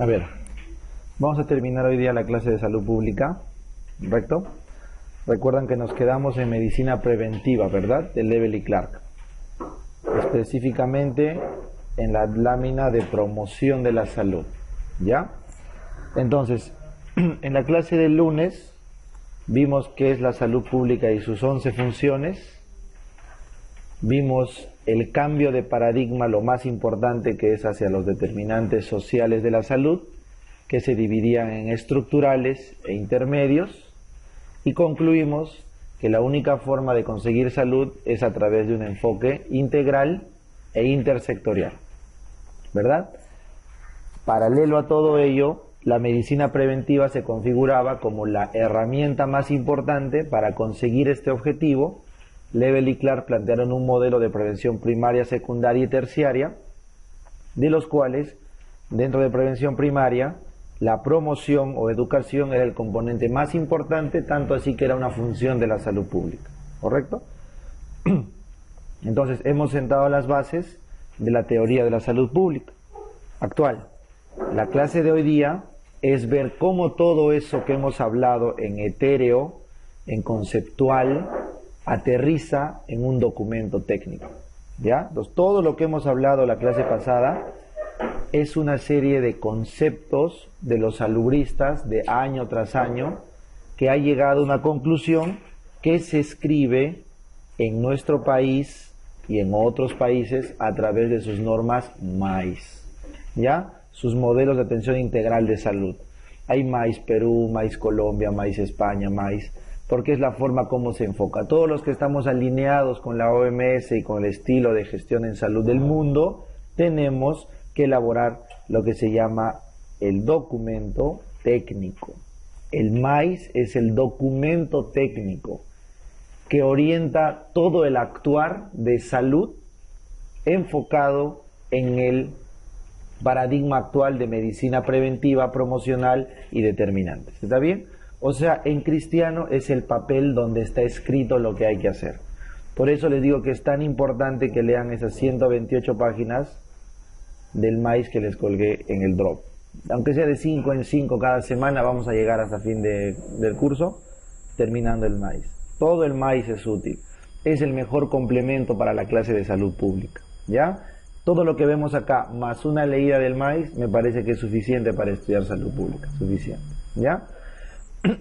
A ver, vamos a terminar hoy día la clase de salud pública, ¿correcto? Recuerdan que nos quedamos en medicina preventiva, ¿verdad? De Lebel y Clark. Específicamente en la lámina de promoción de la salud, ¿ya? Entonces, en la clase del lunes vimos qué es la salud pública y sus 11 funciones. Vimos el cambio de paradigma, lo más importante, que es hacia los determinantes sociales de la salud, que se dividían en estructurales e intermedios, y concluimos que la única forma de conseguir salud es a través de un enfoque integral e intersectorial, ¿verdad? Paralelo a todo ello, la medicina preventiva se configuraba como la herramienta más importante para conseguir este objetivo. Lebel y Clark plantearon un modelo de prevención primaria, secundaria y terciaria, de los cuales, dentro de prevención primaria, la promoción o educación era el componente más importante, tanto así que era una función de la salud pública, ¿correcto? Entonces, hemos sentado las bases de la teoría de la salud pública actual. La clase de hoy día es ver cómo todo eso que hemos hablado en etéreo, en conceptual, aterriza en un documento técnico, ¿ya? Entonces, todo lo que hemos hablado la clase pasada es una serie de conceptos de los salubristas de año tras año que ha llegado a una conclusión que se escribe en nuestro país y en otros países a través de sus normas MAIS, ¿ya? Sus modelos de atención integral de salud. Hay MAIS Perú, MAIS Colombia, MAIS España, MAIS, porque es la forma como se enfoca. Todos los que estamos alineados con la OMS y con el estilo de gestión en salud del mundo, tenemos que elaborar lo que se llama el documento técnico. El MAIS es el documento técnico que orienta todo el actuar de salud enfocado en el paradigma actual de medicina preventiva, promocional y determinantes. ¿Está bien? O sea, en cristiano es el papel donde está escrito lo que hay que hacer. Por eso les digo que es tan importante que lean esas 128 páginas del MAIS que les colgué en el drop. Aunque sea de 5 en 5 cada semana, vamos a llegar hasta fin del curso terminando el MAIS. Todo el MAIS es útil. Es el mejor complemento para la clase de salud pública, ¿ya? Todo lo que vemos acá, más una leída del MAIS, me parece que es suficiente para estudiar salud pública. Suficiente, ¿ya?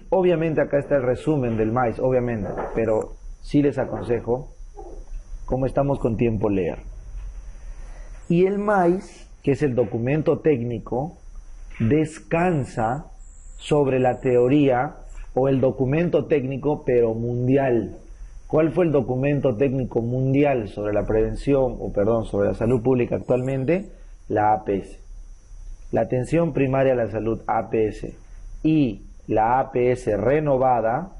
Obviamente acá está el resumen del MAIS, obviamente, pero sí les aconsejo, como estamos con tiempo, leer. Y el MAIS, que es el documento técnico, descansa sobre la teoría o el documento técnico, pero mundial. ¿Cuál fue el documento técnico mundial sobre la prevención, sobre la salud pública actualmente? La APS. La atención primaria a la salud, APS. Y la APS renovada,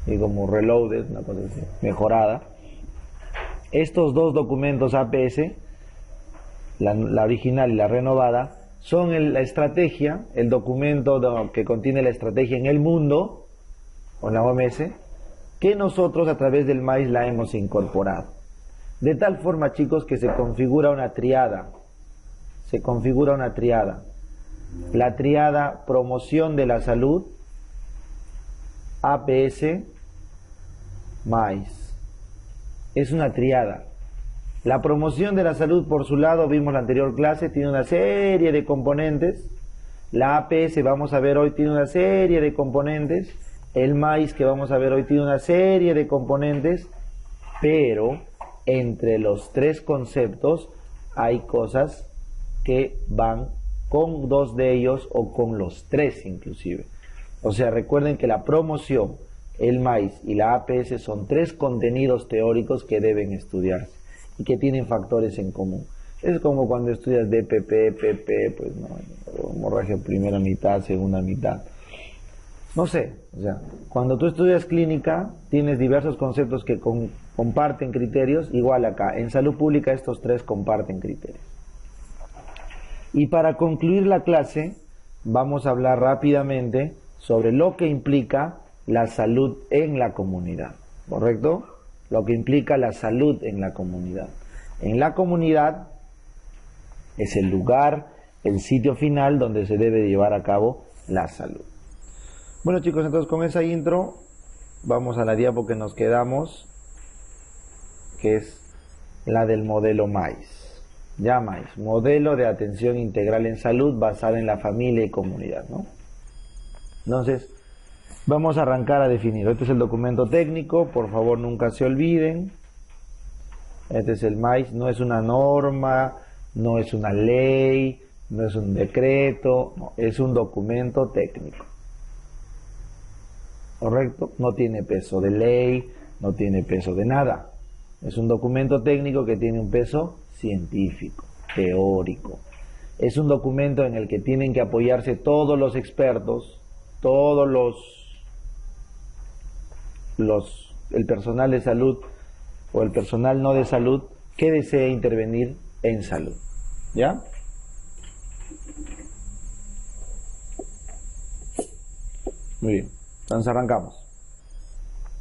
y como reloaded, una cosa así, mejorada. Estos dos documentos APS, la original y la renovada, son la estrategia, el documento que contiene la estrategia en el mundo, con la OMS, que nosotros a través del MAIS la hemos incorporado. De tal forma, chicos, que se configura una triada. Se configura una triada. La triada promoción de la salud, APS, MAIS. Es una triada. La promoción de la salud, por su lado, vimos la anterior clase, tiene una serie de componentes. La APS, vamos a ver hoy, tiene una serie de componentes. El MAIS, que vamos a ver hoy, tiene una serie de componentes. Pero entre los tres conceptos hay cosas que van con dos de ellos o con los tres inclusive. O sea, recuerden que la promoción, el MAIS y la APS son tres contenidos teóricos que deben estudiarse y que tienen factores en común. Es como cuando estudias DPP, PP, pues no, hemorragia primera mitad, segunda mitad. No sé, o sea, cuando tú estudias clínica tienes diversos conceptos que comparten criterios, igual acá, en salud pública estos tres comparten criterios. Y para concluir la clase, vamos a hablar rápidamente sobre lo que implica la salud en la comunidad, ¿correcto? Lo que implica la salud en la comunidad. En la comunidad es el lugar el sitio final donde se debe llevar a cabo la salud. Bueno chicos, entonces con esa intro vamos a la diapo que nos quedamos, que es la del modelo MAIS. Ya MAIS, modelo de atención integral en salud basada en la familia y comunidad, ¿no? Entonces, vamos a arrancar a definir. Este es el documento técnico, por favor nunca se olviden. Este es el MAIS, no es una norma, no es una ley, no es un decreto, no, es un documento técnico. ¿Correcto? No tiene peso de ley, no tiene peso de nada. Es un documento técnico que tiene un peso científico, teórico. Es un documento en el que tienen que apoyarse todos los expertos, todos el personal de salud o el personal no de salud que desee intervenir en salud. ¿Ya? Muy bien, entonces arrancamos.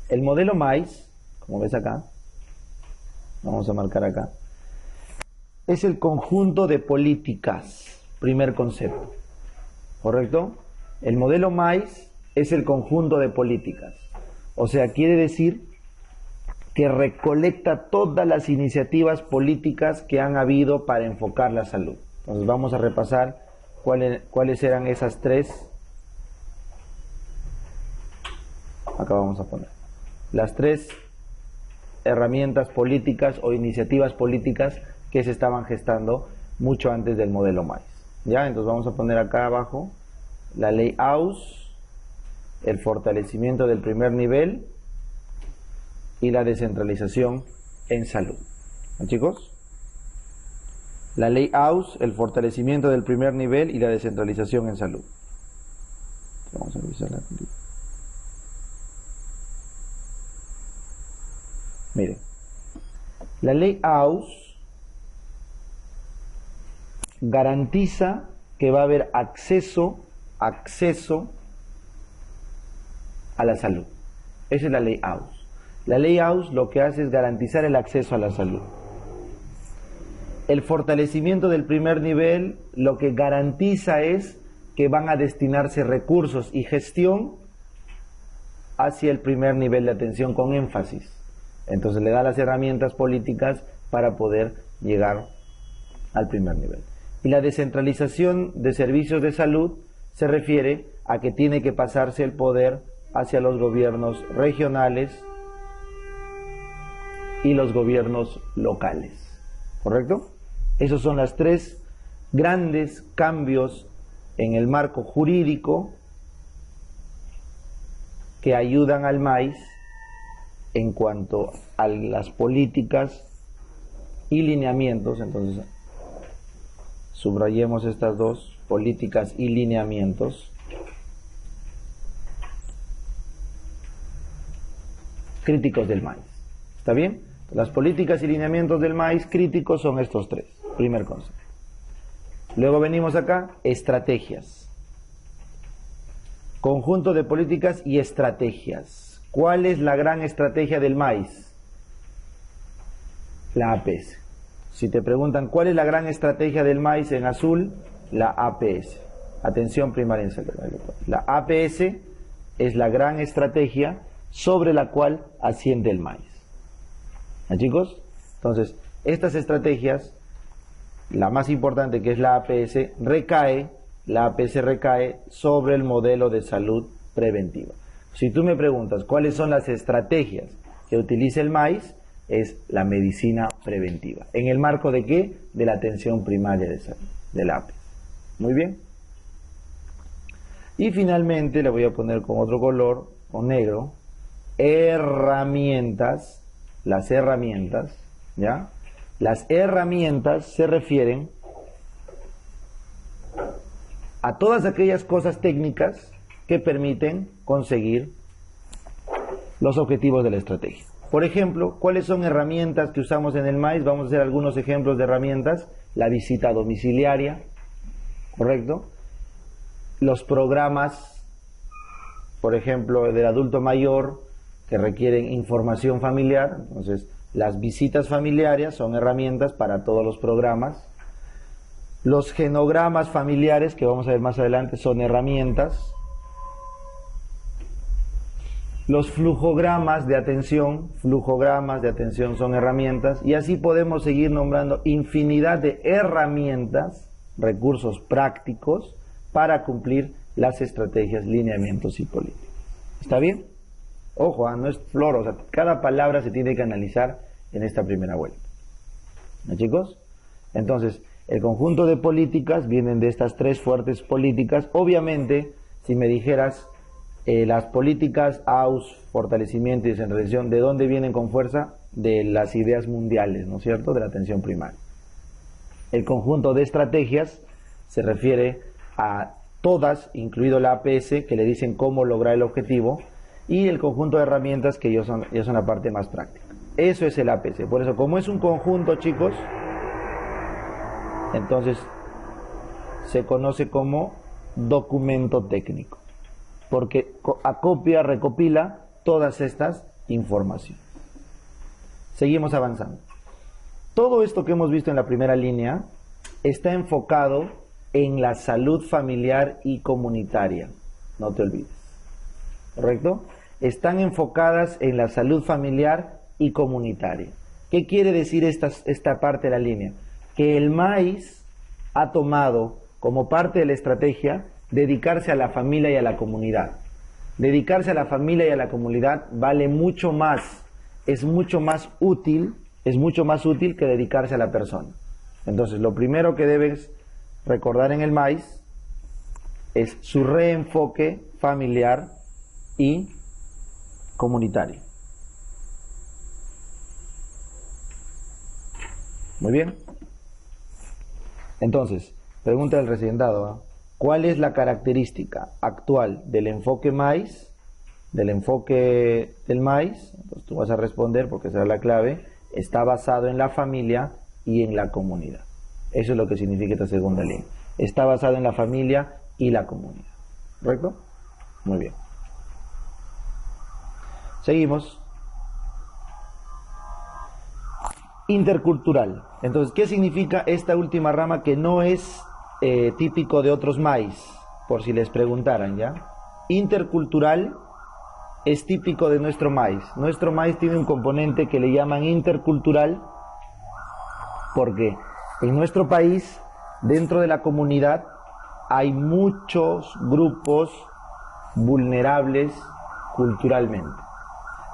El modelo MAIS, como ves acá, vamos a marcar acá, es el conjunto de políticas, primer concepto, ¿correcto? El modelo MAIS es el conjunto de políticas, o sea, quiere decir que recolecta todas las iniciativas políticas que han habido para enfocar la salud. Entonces vamos a repasar cuáles eran esas tres. Acá vamos a poner las tres herramientas políticas o iniciativas políticas que se estaban gestando mucho antes del modelo MAIS. ¿Ya? Entonces vamos a poner acá abajo la ley AUS, el fortalecimiento del primer nivel y la descentralización en salud. ¿No, chicos? La ley AUS, el fortalecimiento del primer nivel y la descentralización en salud. Vamos a revisar la película. Miren, la ley AUS garantiza que va a haber acceso a la salud. Esa es la ley AUS. La ley AUS lo que hace es garantizar el acceso a la salud. El fortalecimiento del primer nivel lo que garantiza es que van a destinarse recursos y gestión hacia el primer nivel de atención con énfasis. Entonces le da las herramientas políticas para poder llegar al primer nivel. Y la descentralización de servicios de salud se refiere a que tiene que pasarse el poder hacia los gobiernos regionales y los gobiernos locales. ¿Correcto? Esos son los tres grandes cambios en el marco jurídico que ayudan al MAIS en cuanto a las políticas y lineamientos. Entonces subrayemos estas dos, políticas y lineamientos críticos del MAIS. ¿Está bien? Las políticas y lineamientos del MAIS críticos son estos tres, primer concepto. Luego venimos acá, estrategias. Conjunto de políticas y estrategias. ¿Cuál es la gran estrategia del MAIS? La APS. Si te preguntan cuál es la gran estrategia del MAIS en azul, la APS. Atención primaria en salud. La APS es la gran estrategia sobre la cual asciende el MAIS. ¿Ah, chicos? Entonces, estas estrategias, la más importante que es la APS recae sobre el modelo de salud preventiva. Si tú me preguntas cuáles son las estrategias que utiliza el MAIS, es la medicina preventiva. ¿En el marco de qué? De la atención primaria de salud, de la APS. Muy bien. Y finalmente, le voy a poner con otro color, con negro, herramientas. Las herramientas, ¿ya? Las herramientas se refieren a todas aquellas cosas técnicas que permiten conseguir los objetivos de la estrategia. Por ejemplo, ¿cuáles son herramientas que usamos en el MAIS? Vamos a hacer algunos ejemplos de herramientas. La visita domiciliaria, ¿correcto? Los programas, por ejemplo, del adulto mayor, que requieren información familiar. Entonces, las visitas familiares son herramientas para todos los programas. Los genogramas familiares, que vamos a ver más adelante, son herramientas. Los flujogramas de atención son herramientas, y así podemos seguir nombrando infinidad de herramientas, recursos prácticos para cumplir las estrategias, lineamientos y políticas. ¿Está bien? Ojo, no es flor, o sea, cada palabra se tiene que analizar en esta primera vuelta. ¿No, chicos? Entonces, el conjunto de políticas vienen de estas tres fuertes políticas. Obviamente, si me dijeras las políticas AUS, fortalecimiento y descentralización, ¿de dónde vienen con fuerza? De las ideas mundiales, ¿no es cierto?, de la atención primaria. El conjunto de estrategias se refiere a todas, incluido la APS, que le dicen cómo lograr el objetivo, y el conjunto de herramientas, que ya son la parte más práctica. Eso es el APS. Por eso, como es un conjunto, chicos, entonces se conoce como documento técnico, porque acopia, recopila todas estas informaciones. Seguimos avanzando. Todo esto que hemos visto en la primera línea está enfocado en la salud familiar y comunitaria, no te olvides, ¿correcto? Están enfocadas en la salud familiar y comunitaria. ¿Qué quiere decir esta parte de la línea? Que el MAIS ha tomado como parte de la estrategia dedicarse a la familia y a la comunidad. Dedicarse a la familia y a la comunidad vale mucho más, es mucho más útil que dedicarse a la persona. Entonces, lo primero que debes recordar en el MAIS es su reenfoque familiar y comunitario. Muy bien. Entonces, pregunta del residentado, ¿cuál es la característica actual del enfoque MAIS, Entonces tú vas a responder, porque será la clave, está basado en la familia y en la comunidad. Eso es lo que significa esta segunda línea. Está basado en la familia y la comunidad. ¿Correcto? Muy bien. Seguimos. Intercultural. Entonces, ¿qué significa esta última rama que no es típico de otros MAIS? Por si les preguntaran, ¿ya? Intercultural es típico de nuestro MAIS. Nuestro MAIS tiene un componente que le llaman intercultural porque en nuestro país, dentro de la comunidad, hay muchos grupos vulnerables culturalmente.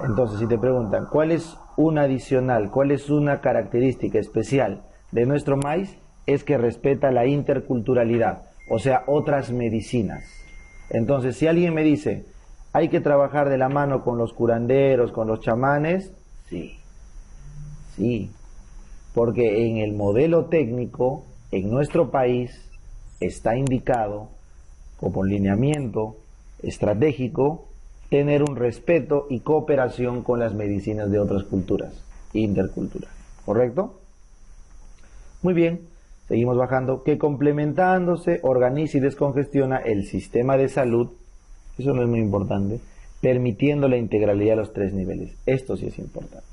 Entonces, si te preguntan, ¿cuál es una adicional, cuál es una característica especial de nuestro MAIS? Es que respeta la interculturalidad, o sea, otras medicinas. Entonces, si alguien me dice, ¿hay que trabajar de la mano con los curanderos, con los chamanes? Sí, porque en el modelo técnico, en nuestro país, está indicado como lineamiento estratégico tener un respeto y cooperación con las medicinas de otras culturas, intercultural, ¿correcto? Muy bien, seguimos bajando, que complementándose organiza y descongestiona el sistema de salud, eso no es muy importante, permitiendo la integralidad de los tres niveles, esto sí es importante.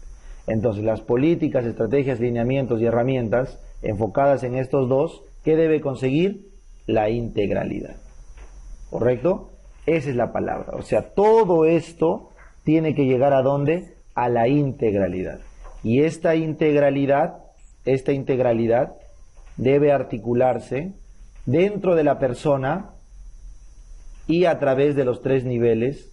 Entonces, las políticas, estrategias, lineamientos y herramientas enfocadas en estos dos, ¿qué debe conseguir? La integralidad, ¿correcto? Esa es la palabra. O sea, todo esto tiene que llegar ¿a dónde? A la integralidad. Y esta integralidad debe articularse dentro de la persona y a través de los tres niveles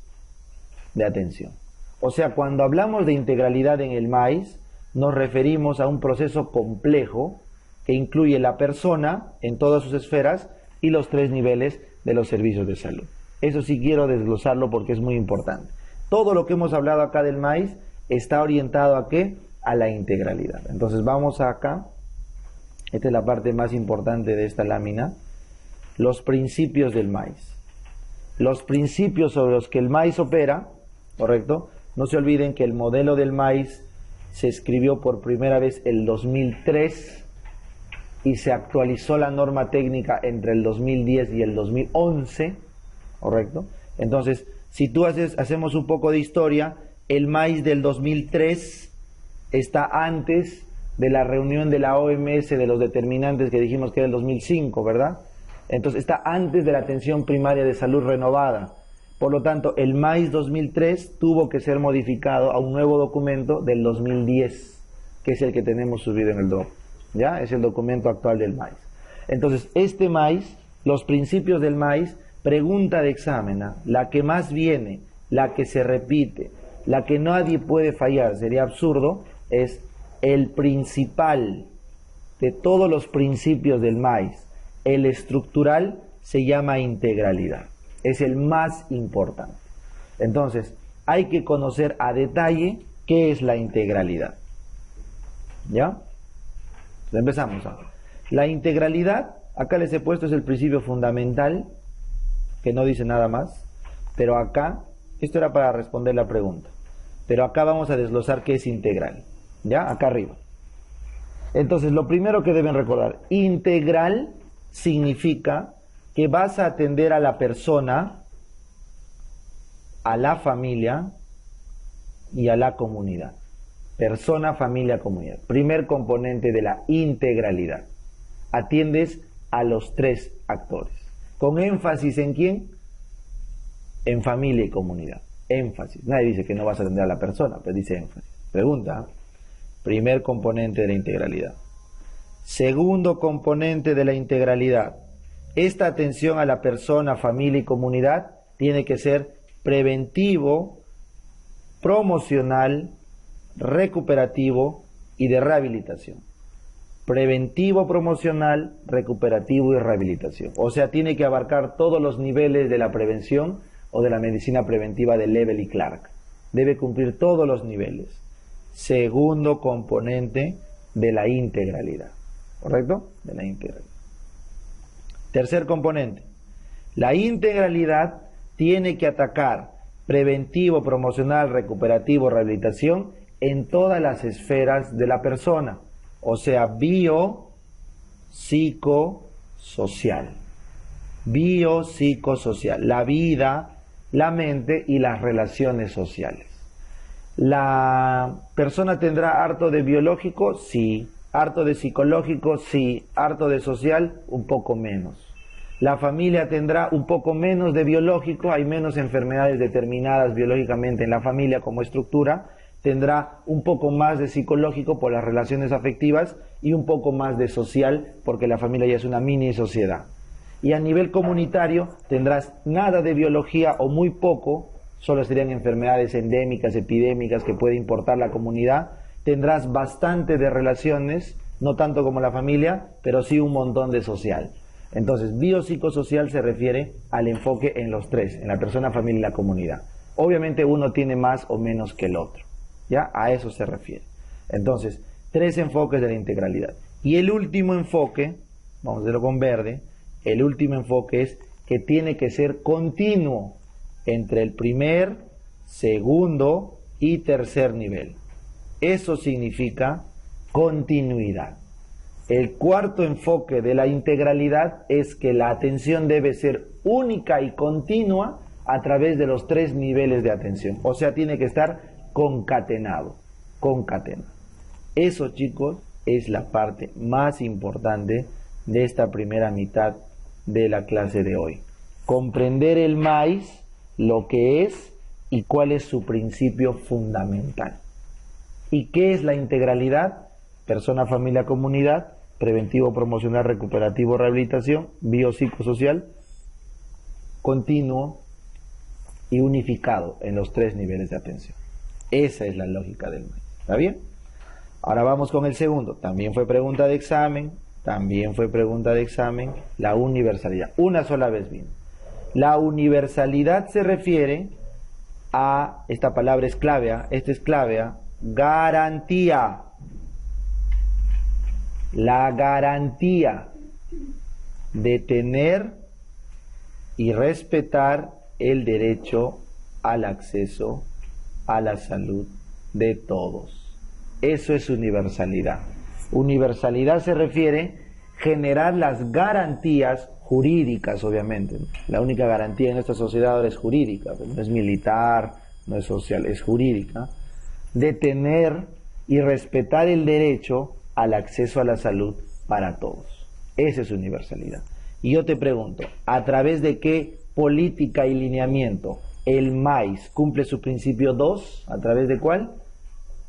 de atención. O sea, cuando hablamos de integralidad en el MAIS, nos referimos a un proceso complejo que incluye la persona en todas sus esferas y los tres niveles de los servicios de salud. Eso sí quiero desglosarlo porque es muy importante. Todo lo que hemos hablado acá del MAIS está orientado ¿a qué? A la integralidad. Entonces vamos acá. Esta es la parte más importante de esta lámina. Los principios del MAIS. Los principios sobre los que el MAIS opera, ¿correcto? No se olviden que el modelo del MAIS se escribió por primera vez el 2003 y se actualizó la norma técnica entre el 2010 y el 2011, ¿correcto? Entonces, si tú hacemos un poco de historia, el MAIS del 2003 está antes de la reunión de la OMS de los determinantes que dijimos que era el 2005, ¿verdad? Entonces está antes de la atención primaria de salud renovada. Por lo tanto, el MAIS 2003 tuvo que ser modificado a un nuevo documento del 2010, que es el que tenemos subido en el DOC. ¿Ya? Es el documento actual del MAIS. Entonces, este MAIS, los principios del MAIS, pregunta de examen, la que más viene, la que se repite, la que nadie puede fallar, sería absurdo, es el principal de todos los principios del MAIS. El estructural se llama integralidad. Es el más importante. Entonces, hay que conocer a detalle qué es la integralidad. ¿Ya? Empezamos. La integralidad, acá les he puesto, es el principio fundamental, que no dice nada más, pero acá, esto era para responder la pregunta, pero acá vamos a desglosar qué es integral. ¿Ya? Acá arriba. Entonces, lo primero que deben recordar, integral significa que vas a atender a la persona, a la familia y a la comunidad. Persona, familia, comunidad. Primer componente de la integralidad. Atiendes a los tres actores. ¿Con énfasis en quién? En familia y comunidad. Énfasis. Nadie dice que no vas a atender a la persona, pero dice énfasis. Pregunta. Primer componente de la integralidad. Segundo componente de la integralidad. Esta atención a la persona, familia y comunidad tiene que ser preventivo, promocional, recuperativo y de rehabilitación. Preventivo, promocional, recuperativo y rehabilitación. O sea, tiene que abarcar todos los niveles de la prevención o de la medicina preventiva de Lebel y Clark. Debe cumplir todos los niveles. Segundo componente de la integralidad. ¿Correcto? De la integralidad. Tercer componente. La integralidad tiene que atacar preventivo, promocional, recuperativo, rehabilitación en todas las esferas de la persona. O sea, biopsicosocial. Biopsicosocial. La vida, la mente y las relaciones sociales. ¿La persona tendrá harto de biológico? Sí. ¿Harto de psicológico? Sí. ¿Harto de social? Un poco menos. La familia tendrá un poco menos de biológico, hay menos enfermedades determinadas biológicamente en la familia como estructura, tendrá un poco más de psicológico por las relaciones afectivas y un poco más de social porque la familia ya es una mini sociedad. Y a nivel comunitario tendrás nada de biología o muy poco, solo serían enfermedades endémicas, epidémicas que puede importar la comunidad, tendrás bastante de relaciones, no tanto como la familia, pero sí un montón de social. Entonces, biopsicosocial se refiere al enfoque en los tres, en la persona, familia y la comunidad. Obviamente uno tiene más o menos que el otro, ¿ya? A eso se refiere. Entonces, tres enfoques de la integralidad. Y el último enfoque, vamos a hacerlo con verde, el último enfoque es que tiene que ser continuo entre el primer, segundo y tercer nivel. Eso significa continuidad. El cuarto enfoque de la integralidad es que la atención debe ser única y continua a través de los tres niveles de atención. O sea, tiene que estar concatenado. Concatenado. Eso, chicos, es la parte más importante de esta primera mitad de la clase de hoy. Comprender el MAIS, lo que es y cuál es su principio fundamental. ¿Y qué es la integralidad? Persona, familia, comunidad, preventivo, promocional, recuperativo, rehabilitación, biopsicosocial, continuo y unificado en los tres niveles de atención. Esa es la lógica del MAIS. ¿Está bien? Ahora vamos con el segundo. También fue pregunta de examen. La universalidad. Una sola vez vino. La universalidad se refiere a, esta palabra es clave, esta es clave, garantía. La garantía de tener y respetar el derecho al acceso a la salud de todos. Eso es universalidad. Universalidad se refiere a generar las garantías jurídicas, obviamente. La única garantía en esta sociedad ahora es jurídica, no es militar, no es social, es jurídica, de tener y respetar el derecho al acceso a la salud para todos. Esa es universalidad. Y yo te pregunto, ¿a través de qué política y lineamiento el MAIS cumple su principio 2? ¿A través de cuál?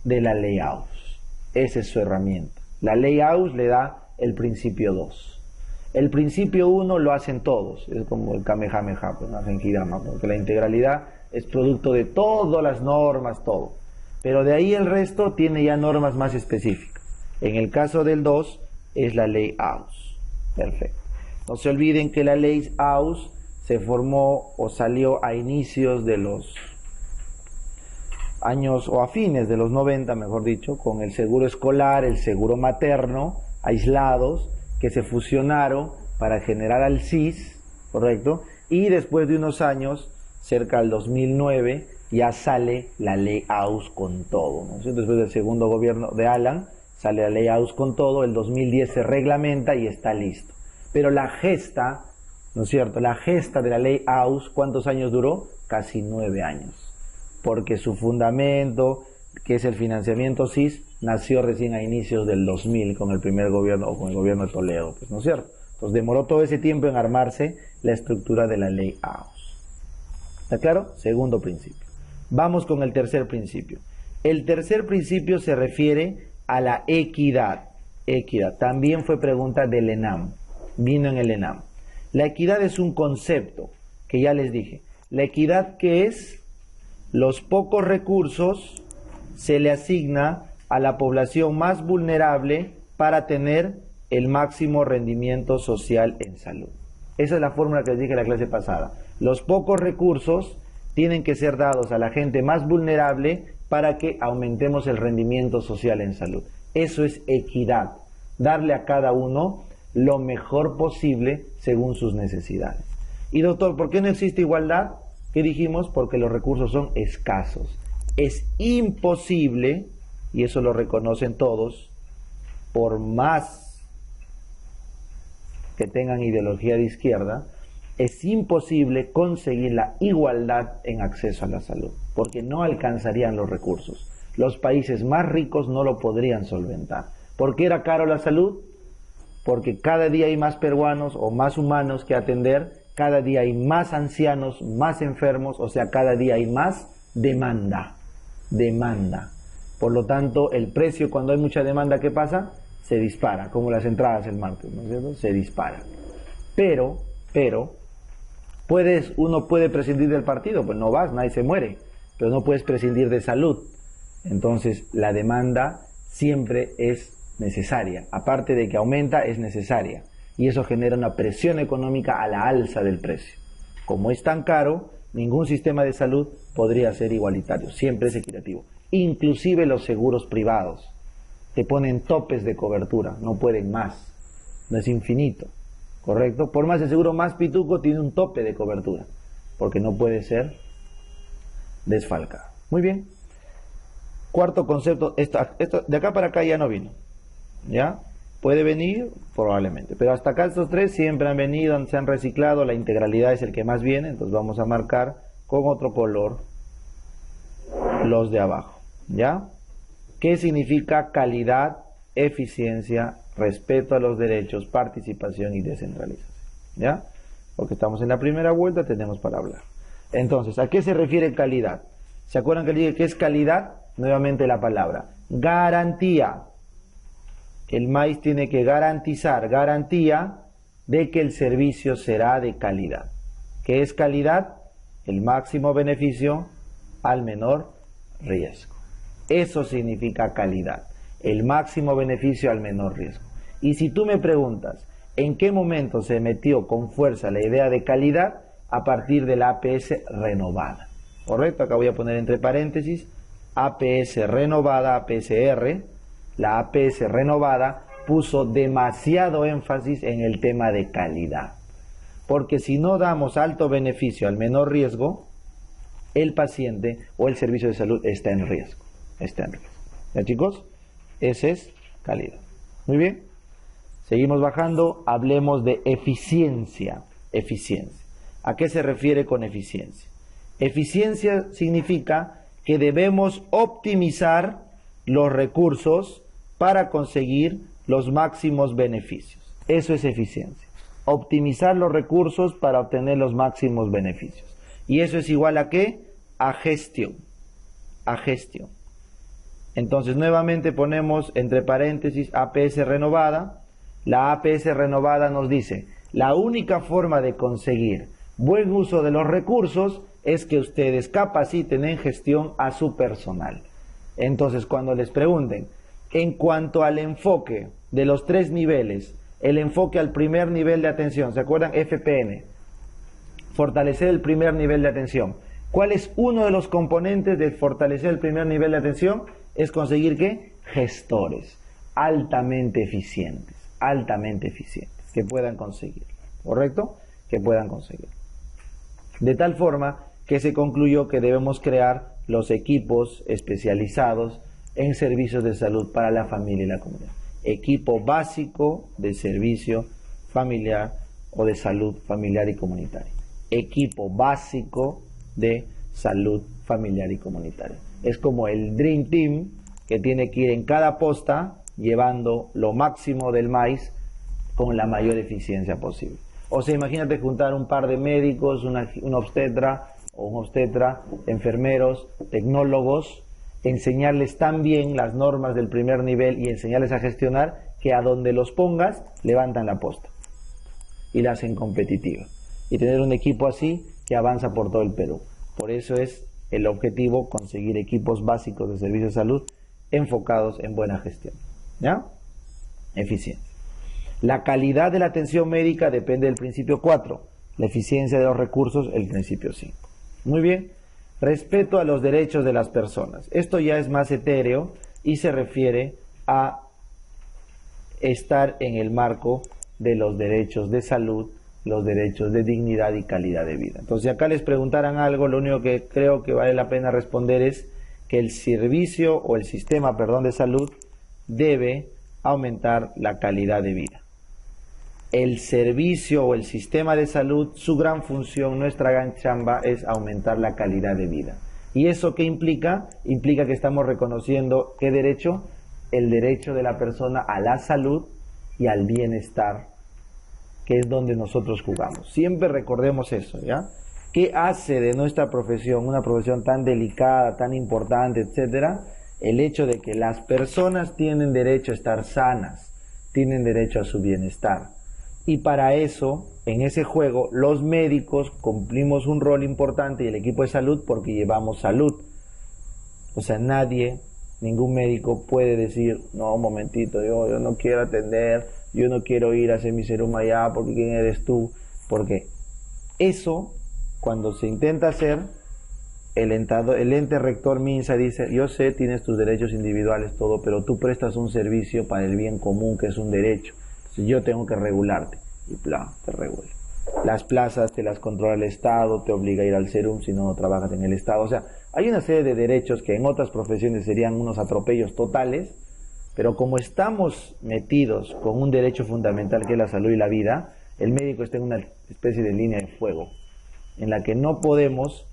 De la ley AUS. Esa es su herramienta. La ley AUS le da el principio 2. El principio 1 lo hacen todos, es como el Kamehameha, pues, una Genkidama, porque la integralidad es producto de todas las normas, todo. Pero de ahí el resto tiene ya normas más específicas. En el caso del 2 es la ley AUS. Perfecto. No se olviden que la ley AUS se formó o salió a inicios de los años, o a fines de los 90, mejor dicho, con el seguro escolar, el seguro materno, aislados, que se fusionaron para generar al SIS, ¿correcto? Y después de unos años, cerca del 2009, ya sale la ley AUS con todo, ¿no? Después del segundo gobierno de Alan, sale la ley AUS con todo, el 2010 se reglamenta y está listo. Pero la gesta, ¿no es cierto? La gesta de la ley AUS, ¿cuántos años duró? Casi 9 años. Porque su fundamento, que es el financiamiento SIS, nació recién a inicios del 2000 con el primer gobierno, o con el gobierno de Toledo, pues, ¿no es cierto? Entonces demoró todo ese tiempo en armarse la estructura de la ley AUS. ¿Está claro? Segundo principio. Vamos con el tercer principio. El tercer principio se refiere a la equidad. Equidad. También fue pregunta del ENAM. Vino en el ENAM. La equidad es un concepto que ya les dije. La equidad, ¿qué es? Los pocos recursos se le asigna a la población más vulnerable para tener el máximo rendimiento social en salud. Esa es la fórmula que les dije en la clase pasada. Los pocos recursos tienen que ser dados a la gente más vulnerable para que aumentemos el rendimiento social en salud. Eso es equidad. Darle a cada uno lo mejor posible según sus necesidades. Y doctor, ¿por qué no existe igualdad? ¿Qué dijimos? Porque los recursos son escasos. Es imposible, y eso lo reconocen todos, por más que tengan ideología de izquierda, es imposible conseguir la igualdad en acceso a la salud, porque no alcanzarían los recursos. Los países más ricos no lo podrían solventar. ¿Por qué era caro la salud? Porque cada día hay más peruanos o más humanos que atender, cada día hay más ancianos, más enfermos, o sea, cada día hay más demanda. Por lo tanto, el precio, cuando hay mucha demanda, ¿qué pasa? Se dispara, como las entradas el martes, ¿no es cierto? Se dispara. Pero, uno puede prescindir del partido, pues no vas, nadie se muere, pero no puedes prescindir de salud. Entonces, la demanda siempre es necesaria, aparte de que aumenta, es necesaria, y eso genera una presión económica a la alza del precio. Como es tan caro, ningún sistema de salud podría ser igualitario, siempre es equitativo. Inclusive los seguros privados te ponen topes de cobertura, no pueden más, no es infinito, ¿correcto? Por más el seguro más pituco tiene un tope de cobertura, porque no puede ser desfalcado. Muy bien. Cuarto concepto, esto de acá para acá ya no vino, ¿ya? Puede venir, probablemente, pero hasta acá estos tres siempre han venido, se han reciclado, la integralidad es el que más viene, entonces vamos a marcar con otro color los de abajo, ¿ya? ¿Qué significa calidad, eficiencia, respeto a los derechos, participación y descentralización? ¿Ya? Porque estamos en la primera vuelta, tenemos para hablar. Entonces, ¿a qué se refiere calidad? ¿Se acuerdan que dije que es calidad? Nuevamente la palabra. Garantía. El MAIS tiene que garantizar, garantía de que el servicio será de calidad. ¿Qué es calidad? El máximo beneficio al menor riesgo. Eso significa calidad, el máximo beneficio al menor riesgo. Y si tú me preguntas, ¿en qué momento se metió con fuerza la idea de calidad? A partir de la APS renovada. ¿Correcto? Acá voy a poner entre paréntesis, APS renovada, APSR. La APS renovada puso demasiado énfasis en el tema de calidad. Porque si no damos alto beneficio al menor riesgo, el paciente o el servicio de salud está en riesgo. ¿Ya, chicos? Ese es calidad. Muy bien. Seguimos bajando. Hablemos de eficiencia. Eficiencia. ¿A qué se refiere con eficiencia? Eficiencia significa que debemos optimizar los recursos para conseguir los máximos beneficios. Eso es eficiencia. Optimizar los recursos para obtener los máximos beneficios. ¿Y eso es igual a qué? A gestión. A gestión. Entonces nuevamente ponemos entre paréntesis APS renovada. La APS renovada nos dice, la única forma de conseguir buen uso de los recursos es que ustedes capaciten en gestión a su personal. Entonces cuando les pregunten, en cuanto al enfoque de los 3 niveles, el enfoque al primer nivel de atención, ¿se acuerdan? FPN, fortalecer el primer nivel de atención. ¿Cuál es uno de los componentes de fortalecer el primer nivel de atención? Es conseguir ¿qué? Gestores altamente eficientes, que puedan conseguir, ¿correcto? Que puedan conseguir. De tal forma que se concluyó que debemos crear los equipos especializados en servicios de salud para la familia y la comunidad. Equipo básico de servicio familiar o de salud familiar y comunitaria. Equipo básico de salud familiar y comunitaria. Es como el Dream Team que tiene que ir en cada posta llevando lo máximo del maíz con la mayor eficiencia posible. O sea, imagínate juntar un par de médicos, un obstetra o un obstetra, enfermeros, tecnólogos, enseñarles tan bien las normas del primer nivel y enseñarles a gestionar que a donde los pongas levantan la posta y la hacen competitiva. Y tener un equipo así que avanza por todo el Perú. Por eso es el objetivo conseguir equipos básicos de servicio de salud enfocados en buena gestión. ¿Ya? Eficiencia. La calidad de la atención médica depende del principio 4. La eficiencia de los recursos, el principio 5. Muy bien. Respeto a los derechos de las personas. Esto ya es más etéreo y se refiere a estar en el marco de los derechos de salud, los derechos de dignidad y calidad de vida. Entonces, si acá les preguntaran algo, lo único que creo que vale la pena responder es que el servicio o el sistema, de salud debe aumentar la calidad de vida. El servicio o el sistema de salud, su gran función, nuestra gran chamba es aumentar la calidad de vida. ¿Y eso qué implica? Implica que estamos reconociendo ¿qué derecho? El derecho de la persona a la salud y al bienestar, que es donde nosotros jugamos. Siempre recordemos eso, ¿ya? ¿Qué hace de nuestra profesión una profesión tan delicada, tan importante, etcétera? El hecho de que las personas tienen derecho a estar sanas, tienen derecho a su bienestar. Y para eso, en ese juego, los médicos cumplimos un rol importante y el equipo de salud porque llevamos salud. O sea, ningún médico puede decir, no, un momentito, yo no quiero atender, yo no quiero ir a hacer mi serum allá porque ¿quién eres tú? Porque eso, cuando se intenta hacer, el ente rector MINSA dice, yo sé, tienes tus derechos individuales, todo, pero tú prestas un servicio para el bien común que es un derecho. Entonces yo tengo que regularte. Y te regula. Las plazas te las controla el Estado, te obliga a ir al serum si no trabajas en el Estado. O sea, hay una serie de derechos que en otras profesiones serían unos atropellos totales, pero como estamos metidos con un derecho fundamental que es la salud y la vida, el médico está en una especie de línea de fuego, en la que no podemos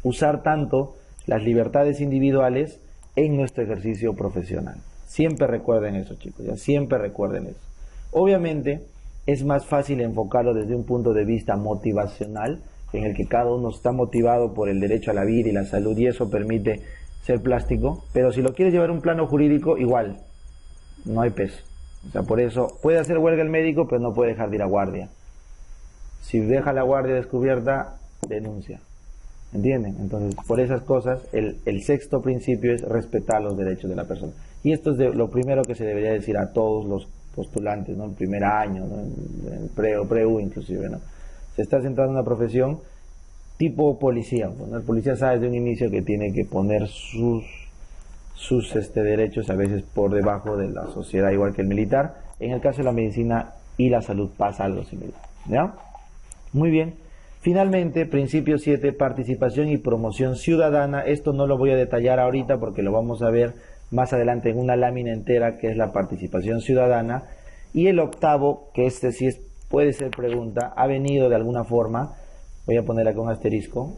usar tanto las libertades individuales en nuestro ejercicio profesional. Siempre recuerden eso, chicos, ya siempre recuerden eso. Obviamente es más fácil enfocarlo desde un punto de vista motivacional, en el que cada uno está motivado por el derecho a la vida y la salud, y eso permite ser plástico, pero si lo quieres llevar a un plano jurídico, igual, no hay peso. O sea, por eso puede hacer huelga el médico, pero no puede dejar de ir a guardia. Si deja la guardia descubierta, denuncia. ¿Entienden? Entonces, por esas cosas, el sexto principio es respetar los derechos de la persona. Y esto es lo primero que se debería decir a todos los postulantes, ¿no? El primer año, ¿no? En pre-U inclusive, ¿no? Se está centrando en una profesión tipo policía. Bueno, el policía sabe desde un inicio que tiene que poner sus derechos a veces por debajo de la sociedad, igual que el militar. En el caso de la medicina y la salud pasa algo similar, ¿ya? Muy bien. Finalmente, principio 7, participación y promoción ciudadana. Esto no lo voy a detallar ahorita porque lo vamos a ver más adelante en una lámina entera, que es la participación ciudadana. Y el octavo, que sí puede ser pregunta, ha venido de alguna forma, voy a poner acá un asterisco,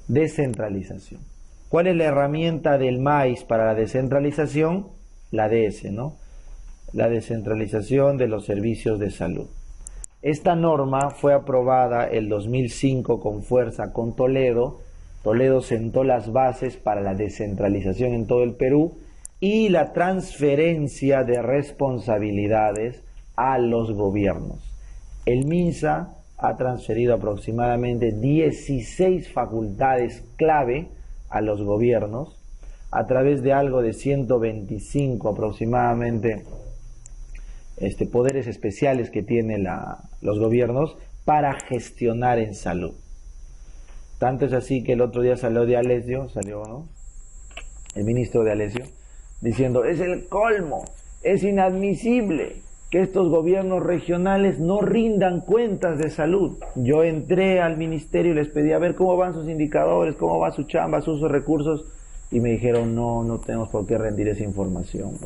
descentralización. ¿Cuál es la herramienta del MAIS para la descentralización? La DS, ¿no? la descentralización de los servicios de salud. Esta norma fue aprobada el 2005 con fuerza con Toledo. Toledo sentó las bases para la descentralización en todo el Perú y la transferencia de responsabilidades a los gobiernos. El MINSA ha transferido aproximadamente 16 facultades clave a los gobiernos a través de algo de 125 aproximadamente poderes especiales que tienen los gobiernos para gestionar en salud. Tanto es así que el otro día salió de Alessio, ¿no? El ministro de Alessio, diciendo, es el colmo, es inadmisible que estos gobiernos regionales no rindan cuentas de salud. Yo entré al ministerio y les pedí a ver cómo van sus indicadores, cómo va su chamba, sus recursos, y me dijeron, no tenemos por qué rendir esa información.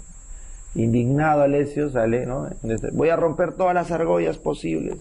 Indignado Alessio sale, ¿no? Voy a romper todas las argollas posibles,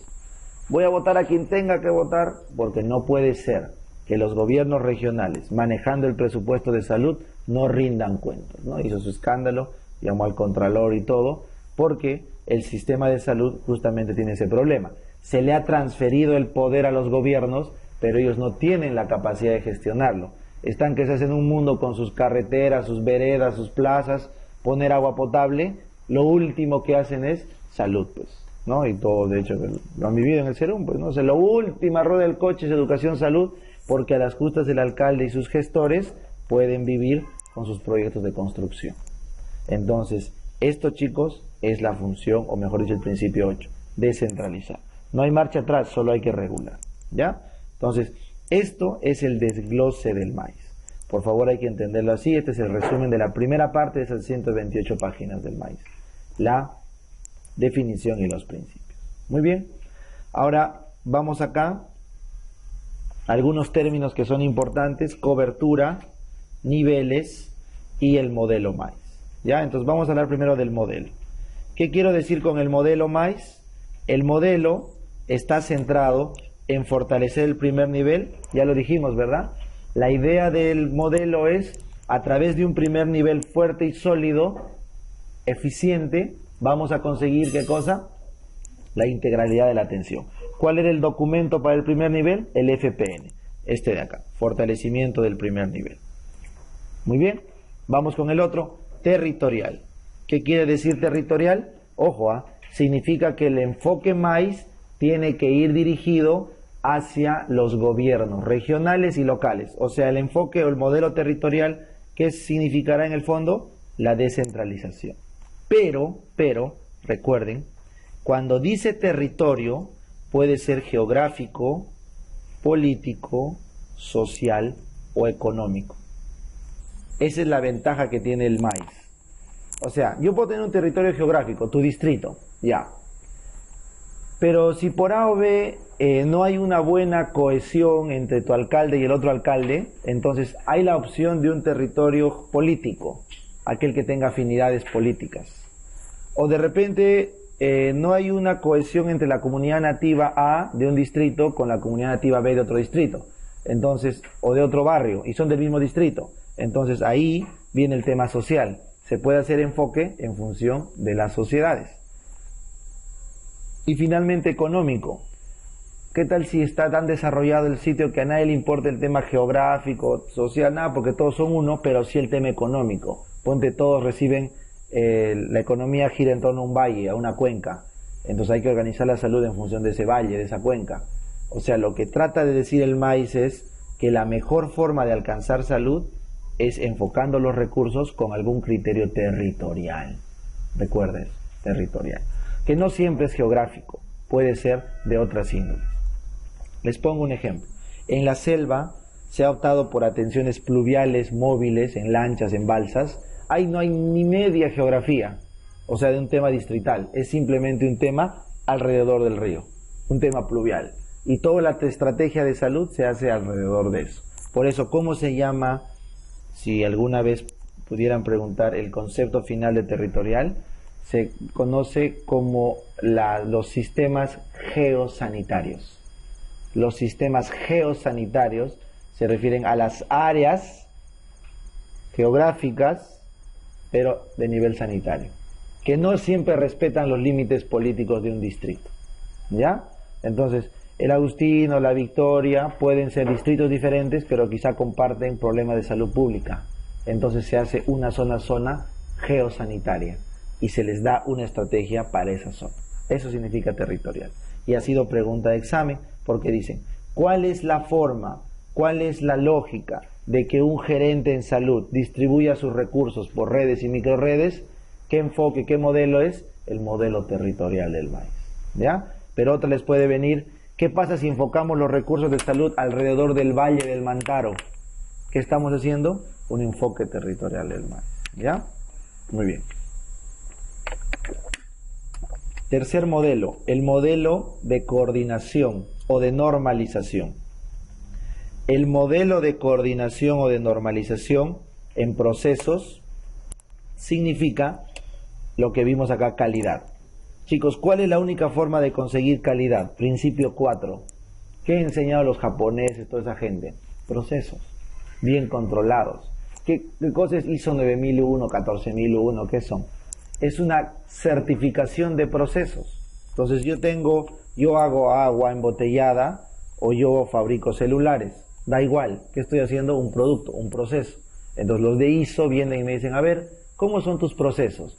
voy a votar a quien tenga que votar, porque no puede ser que los gobiernos regionales, manejando el presupuesto de salud, no rindan cuentas, ¿no? Hizo su escándalo, llamó al contralor y todo, porque el sistema de salud justamente tiene ese problema. Se le ha transferido el poder a los gobiernos, pero ellos no tienen la capacidad de gestionarlo. Están que se hacen un mundo con sus carreteras, sus veredas, sus plazas, poner agua potable, lo último que hacen es salud, pues, ¿no? Y todo, de hecho, lo han vivido en el Serum, pues, ¿no? O sea, lo última rueda del coche es educación, salud, porque a las justas del alcalde y sus gestores pueden vivir con sus proyectos de construcción. Entonces, esto, chicos, es la función, o mejor dicho, el principio 8, descentralizar. No hay marcha atrás, solo hay que regular, ¿ya? Entonces, esto es el desglose del maíz. Por favor, hay que entenderlo así. Este es el resumen de la primera parte de esas 128 páginas del maíz. La definición y los principios. Muy bien. Ahora, vamos acá. Algunos términos que son importantes: cobertura, niveles y el modelo maíz. ¿Ya? Entonces vamos a hablar primero del modelo. ¿Qué quiero decir con el modelo maíz? El modelo está centrado en fortalecer el primer nivel, ya lo dijimos, ¿verdad? La idea del modelo es, a través de un primer nivel fuerte y sólido, eficiente, vamos a conseguir, ¿qué cosa? La integralidad de la atención. ¿Cuál era el documento para el primer nivel? El FPN, este de acá, fortalecimiento del primer nivel. Muy bien, vamos con el otro, territorial. ¿Qué quiere decir territorial? Ojo, significa que el enfoque maíz tiene que ir dirigido hacia los gobiernos regionales y locales. O sea, el enfoque o el modelo territorial, ¿qué significará en el fondo? La descentralización. Pero, recuerden, cuando dice territorio, puede ser geográfico, político, social o económico. Esa es la ventaja que tiene el maíz. O sea, yo puedo tener un territorio geográfico, tu distrito, ya. Pero si por A o B no hay una buena cohesión entre tu alcalde y el otro alcalde, entonces hay la opción de un territorio político, aquel que tenga afinidades políticas. O de repente no hay una cohesión entre la comunidad nativa A de un distrito con la comunidad nativa B de otro distrito, entonces, o de otro barrio, y son del mismo distrito. Entonces ahí viene el tema social. Se puede hacer enfoque en función de las sociedades. Y finalmente económico. ¿Qué tal si está tan desarrollado el sitio que a nadie le importa el tema geográfico, social, nada, porque todos son uno, pero sí el tema económico? Ponte, todos reciben, la economía gira en torno a un valle, a una cuenca. Entonces hay que organizar la salud en función de ese valle, de esa cuenca. O sea, lo que trata de decir el maíz es que la mejor forma de alcanzar salud es enfocando los recursos con algún criterio territorial. Recuerden, territorial. Que no siempre es geográfico, puede ser de otras índoles. Les pongo un ejemplo. En la selva se ha optado por atenciones pluviales, móviles, en lanchas, en balsas. Ahí no hay ni media geografía, o sea, de un tema distrital. Es simplemente un tema alrededor del río, un tema pluvial. Y toda la estrategia de salud se hace alrededor de eso. Por eso, ¿cómo se llama, si alguna vez pudieran preguntar, el concepto final de territorial? Se conoce como los sistemas geosanitarios. Los sistemas geosanitarios se refieren a las áreas geográficas, pero de nivel sanitario. que no siempre respetan los límites políticos de un distrito. ¿Ya? Entonces, el Agustino, la Victoria, pueden ser distritos diferentes, pero quizá comparten problemas de salud pública. Entonces se hace una zona geosanitaria y se les da una estrategia para esa zona. Eso significa territorial. Y ha sido pregunta de examen, porque dicen, ¿cuál es la forma, cuál es la lógica de que un gerente en salud distribuya sus recursos por redes y microredes? ¿Qué enfoque, qué modelo es? El modelo territorial del país. ¿Ya? Pero otra les puede venir, ¿qué pasa si enfocamos los recursos de salud alrededor del Valle del Mantaro? ¿Qué estamos haciendo? Un enfoque territorial del maíz. ¿Ya? Muy bien. Tercer modelo, el modelo de coordinación o de normalización. El modelo de coordinación o de normalización en procesos significa lo que vimos acá, calidad. Chicos, ¿cuál es la única forma de conseguir calidad? Principio 4. ¿Qué han enseñado los japoneses, toda esa gente? Procesos bien controlados. ¿Qué cosa es ISO 9001, 14001? ¿Qué son? Es una certificación de procesos. Entonces yo hago agua embotellada o yo fabrico celulares. Da igual, ¿qué estoy haciendo? Un producto, un proceso. Entonces los de ISO vienen y me dicen, a ver, ¿cómo son tus procesos?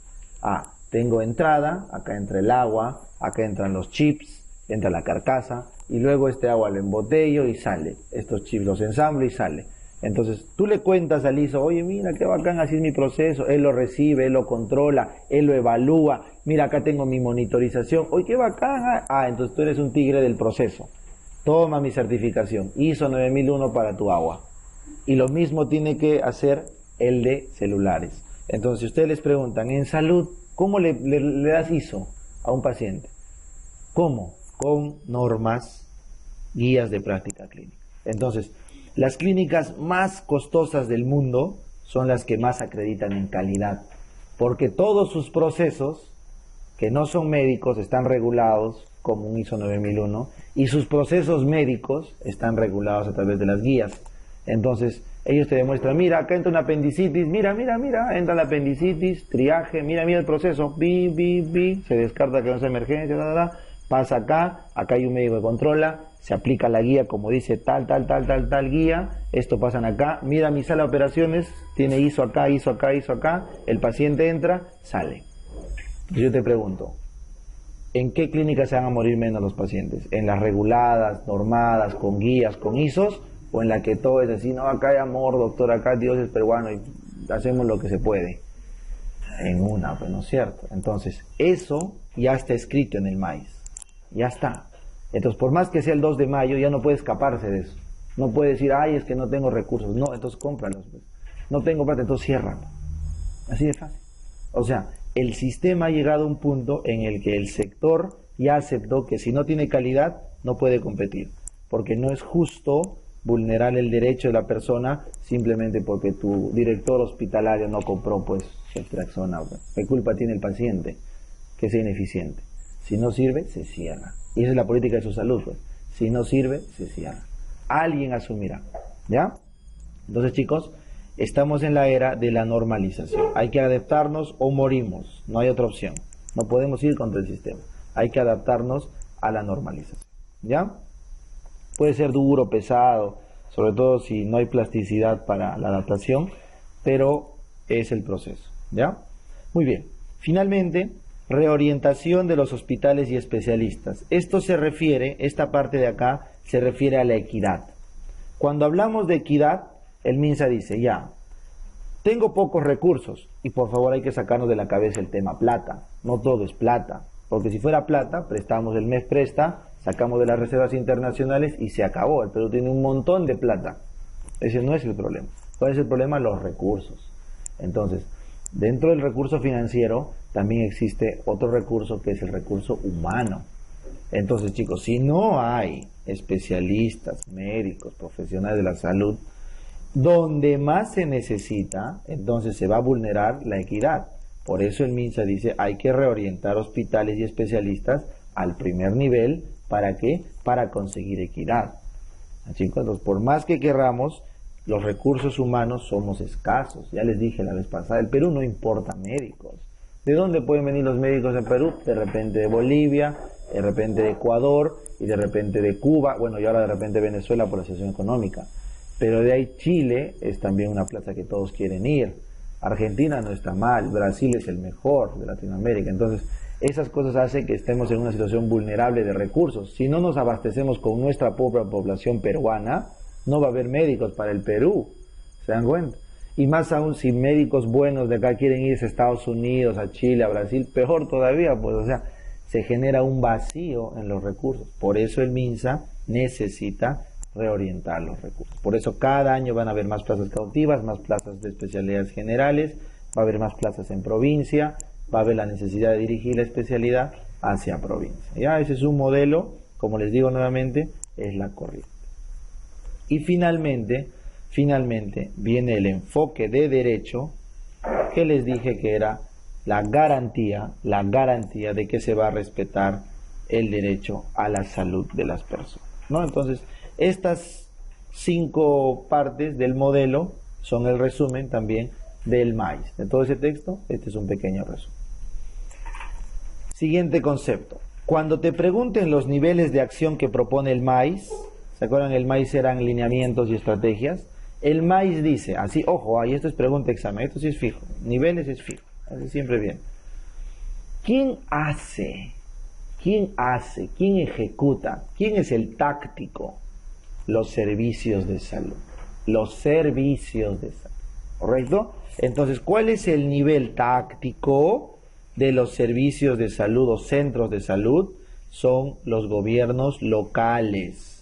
Tengo entrada, acá entra el agua, acá entran los chips, entra la carcasa, y luego este agua lo embotello y sale. Estos chips los ensamblo y sale. Entonces tú le cuentas al ISO, oye, mira qué bacán, así es mi proceso, él lo recibe, él lo controla, él lo evalúa, mira acá tengo mi monitorización, oye, qué bacán, entonces tú eres un tigre del proceso, toma mi certificación, ISO 9001 para tu agua. Y lo mismo tiene que hacer el de celulares. Entonces si ustedes les preguntan, en salud, ¿cómo le das ISO a un paciente? ¿Cómo? Con normas, guías de práctica clínica. Entonces, las clínicas más costosas del mundo son las que más acreditan en calidad, porque todos sus procesos, que no son médicos, están regulados como un ISO 9001, y sus procesos médicos están regulados a través de las guías. Entonces, ellos te demuestran, mira, acá entra una apendicitis, mira, entra la apendicitis, triaje, mira el proceso, se descarta que no es emergencia, pasa acá hay un médico que controla, se aplica la guía como dice tal guía, esto pasan acá, mira mi sala de operaciones, tiene ISO acá, el paciente entra, sale. Yo te pregunto, ¿en qué clínica se van a morir menos los pacientes? ¿En las reguladas, normadas, con guías, con ISOs? ¿O en la que todo es así, no, acá hay amor, doctor, acá Dios es peruano y hacemos lo que se puede? En una, pues no es cierto. Entonces, eso ya está escrito en el maíz. Ya está. Entonces, por más que sea el 2 de mayo, ya no puede escaparse de eso. No puede decir, ay, es que no tengo recursos. No, entonces cómpralos. Pues. No tengo plata, entonces ciérralo. Así de fácil. O sea, el sistema ha llegado a un punto en el que el sector ya aceptó que si no tiene calidad, no puede competir. Porque no es justo vulnerar el derecho de la persona simplemente porque tu director hospitalario no compró pues Ceftriaxona. ¿Qué culpa tiene el paciente? Que sea ineficiente. Si no sirve, se cierra. Y esa es la política de su salud, pues. Si no sirve, se cierra. Alguien asumirá. ¿Ya? Entonces, chicos, estamos en la era de la normalización. Hay que adaptarnos o morimos. No hay otra opción. No podemos ir contra el sistema. Hay que adaptarnos a la normalización. ¿Ya? Puede ser duro, pesado, sobre todo si no hay plasticidad para la adaptación, pero es el proceso. ¿Ya? Muy bien. Finalmente, reorientación de los hospitales y especialistas. Esto se refiere, esta parte de acá, se refiere a la equidad. Cuando hablamos de equidad, el MINSA dice, ya, tengo pocos recursos, y por favor hay que sacarnos de la cabeza el tema plata. No todo es plata, porque si fuera plata, prestamos, el MES presta, sacamos de las reservas internacionales y se acabó. El Perú tiene un montón de plata. Ese no es el problema. ¿Cuál es el problema? Los recursos. Entonces, dentro del recurso financiero también existe otro recurso que es el recurso humano. Entonces, chicos, si no hay especialistas, médicos, profesionales de la salud, donde más se necesita, entonces se va a vulnerar la equidad. Por eso el MINSA dice, hay que reorientar hospitales y especialistas al primer nivel. ¿Para qué? Para conseguir equidad. Chicos, entonces, por más que querramos, los recursos humanos somos escasos. Ya les dije la vez pasada, el Perú no importa médicos. ¿De dónde pueden venir los médicos en Perú? De repente de Bolivia, de repente de Ecuador y de repente de Cuba, bueno, y ahora de repente Venezuela por la situación económica. Pero de ahí Chile es también una plaza que todos quieren ir. Argentina no está mal, Brasil es el mejor de Latinoamérica. Entonces, esas cosas hacen que estemos en una situación vulnerable de recursos. Si no nos abastecemos con nuestra propia población peruana, no va a haber médicos para el Perú. ¿Se dan cuenta? Y más aún si médicos buenos de acá quieren irse a Estados Unidos, a Chile, a Brasil, peor todavía, pues, o sea, se genera un vacío en los recursos. Por eso el MINSA necesita reorientar los recursos. Por eso cada año van a haber más plazas cautivas, más plazas de especialidades generales, va a haber más plazas en provincia, va a haber la necesidad de dirigir la especialidad hacia provincia. Ya, ese es un modelo, como les digo nuevamente, es la corriente. Y finalmente viene el enfoque de derecho, que les dije que era la garantía de que se va a respetar el derecho a la salud de las personas, ¿no? Entonces, estas 5 partes del modelo son el resumen también del MAIS. De todo ese texto, este es un pequeño resumen. Siguiente concepto. Cuando te pregunten los niveles de acción que propone el MAIS, ¿se acuerdan? El MAIS eran lineamientos y estrategias. El MAIS dice, así, ojo, ahí esto es pregunta examen, esto sí es fijo, niveles es fijo, así siempre bien. ¿Quién hace? ¿Quién ejecuta? ¿Quién es el táctico? Los servicios de salud. Los servicios de salud, ¿correcto? Entonces, ¿cuál es el nivel táctico de los servicios de salud o centros de salud? Son los gobiernos locales.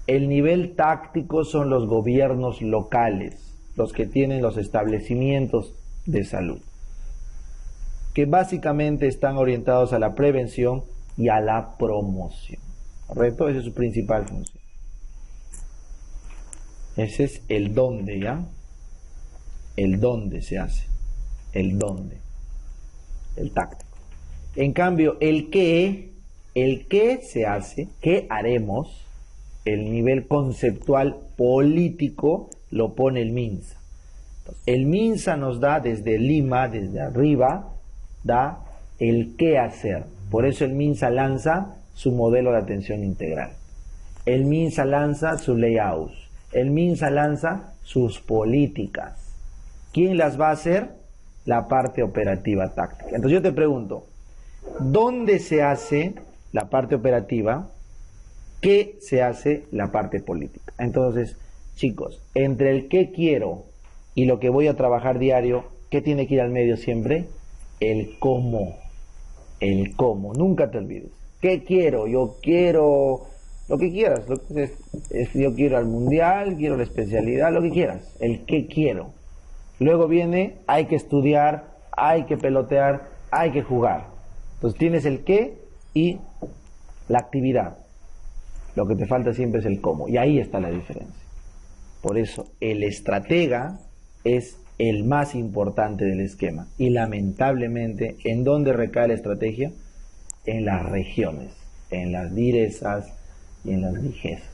El nivel táctico son los gobiernos locales, los que tienen los establecimientos de salud, que básicamente están orientados a la prevención y a la promoción, ¿correcto? Esa es su principal función. Ese es el dónde, ¿ya? El dónde se hace, el dónde, el táctico. En cambio, el qué se hace, qué haremos, el nivel conceptual político lo pone el MINSA. Entonces, el MINSA nos da desde Lima, desde arriba, da el qué hacer. Por eso el MINSA lanza su modelo de atención integral. El MINSA lanza su layout. El MINSA lanza sus políticas. ¿Quién las va a hacer? La parte operativa táctica. Entonces yo te pregunto, ¿dónde se hace la parte operativa? ¿Qué se hace la parte política? Entonces, chicos, entre el qué quiero y lo que voy a trabajar diario, ¿qué tiene que ir al medio siempre? El cómo. El cómo. Nunca te olvides. ¿Qué quiero? Yo quiero lo que quieras. Yo quiero al mundial, quiero la especialidad, lo que quieras. El qué quiero. Luego viene, hay que estudiar, hay que pelotear, hay que jugar. Entonces tienes el qué y la actividad. Lo que te falta siempre es el cómo. Y ahí está la diferencia. Por eso, el estratega es el más importante del esquema. Y lamentablemente, ¿en dónde recae la estrategia? En las regiones, en las direzas y en las ligesas.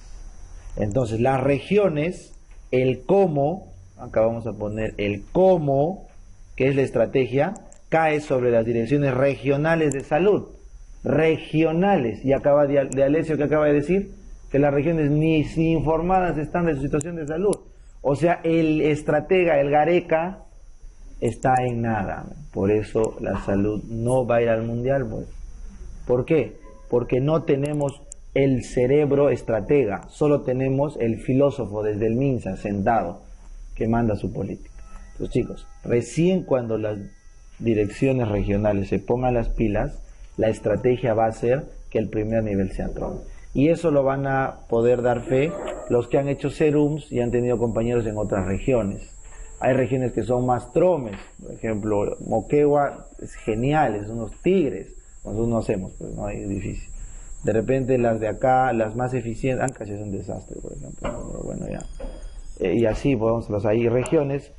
Entonces, las regiones, el cómo, acá vamos a poner el cómo, que es la estrategia, cae sobre las direcciones regionales de salud. Regionales, y acaba de Alessio que acaba de decir que las regiones ni informadas están de su situación de salud. O sea, el estratega, el gareca, está en nada. Por eso la salud no va a ir al mundial, pues. ¿Por qué? Porque no tenemos el cerebro estratega, solo tenemos el filósofo desde el MINSA sentado que manda su política. Entonces, chicos, recién cuando las direcciones regionales se pongan las pilas, la estrategia va a ser que el primer nivel sea Trome. Y eso lo van a poder dar fe los que han hecho serums y han tenido compañeros en otras regiones. Hay regiones que son más Tromes, por ejemplo, Moquegua es genial, es unos tigres. Nosotros no hacemos, pues no, es difícil. De repente las de acá, las más eficientes, Ancash es un desastre, por ejemplo, pero bueno, ya. Y así podemos, pues hay regiones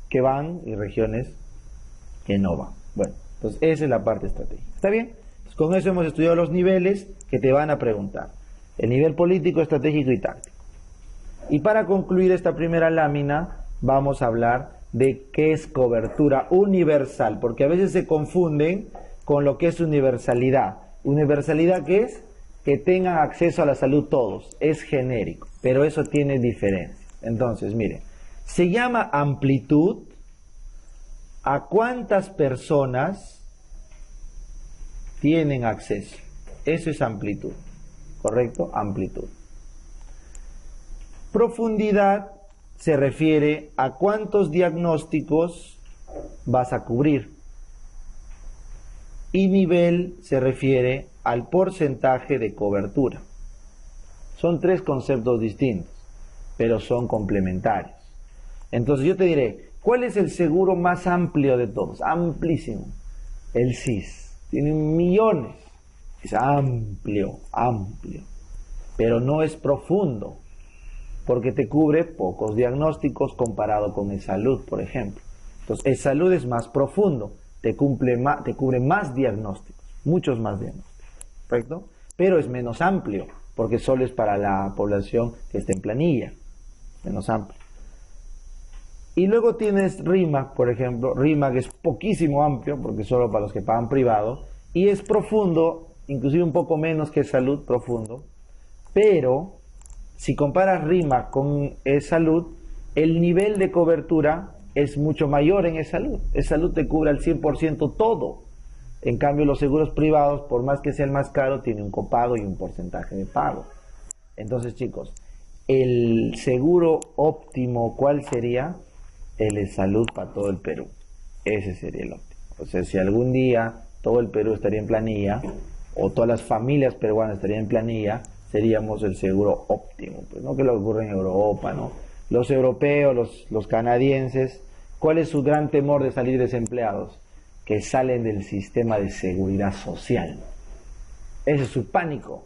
que van y regiones que no van. Bueno, entonces esa es la parte estratégica. ¿Está bien? Entonces, con eso hemos estudiado los niveles que te van a preguntar. El nivel político, estratégico y táctico. Y para concluir esta primera lámina, vamos a hablar de qué es cobertura universal, porque a veces se confunden con lo que es universalidad. ¿Universalidad qué es? Que tengan acceso a la salud todos, es genérico, pero eso tiene diferencia. Entonces, miren, se llama amplitud a cuántas personas tienen acceso. Eso es amplitud, ¿correcto? Amplitud. Profundidad se refiere a cuántos diagnósticos vas a cubrir. Y nivel se refiere al porcentaje de cobertura. Son tres conceptos distintos, pero son complementarios. Entonces yo te diré, ¿cuál es el seguro más amplio de todos? Amplísimo. El SIS. Tiene millones. Es amplio, amplio. Pero no es profundo, porque te cubre pocos diagnósticos comparado con el salud, por ejemplo. Entonces, el salud es más profundo, te cubre más diagnósticos, muchos más diagnósticos, ¿correcto? Pero es menos amplio, porque solo es para la población que está en planilla, menos amplio. Y luego tienes RIMAC, por ejemplo. RIMAC es poquísimo amplio, porque solo para los que pagan privado, y es profundo, inclusive un poco menos que salud, profundo, pero si comparas RIMAC con salud, el nivel de cobertura es mucho mayor en salud. Salud te cubre al 100% todo. En cambio, los seguros privados, por más que sea el más caro, tiene un copago y un porcentaje de pago. Entonces, chicos, el seguro óptimo, ¿cuál sería? El de salud para todo el Perú. Ese sería el óptimo. O sea, si algún día todo el Perú estaría en planilla, o todas las familias peruanas estarían en planilla, seríamos el seguro óptimo, pues no que lo ocurre en Europa, ¿no? Los europeos, los canadienses, ¿cuál es su gran temor de salir desempleados? Que salen del sistema de seguridad social. Ese es su pánico,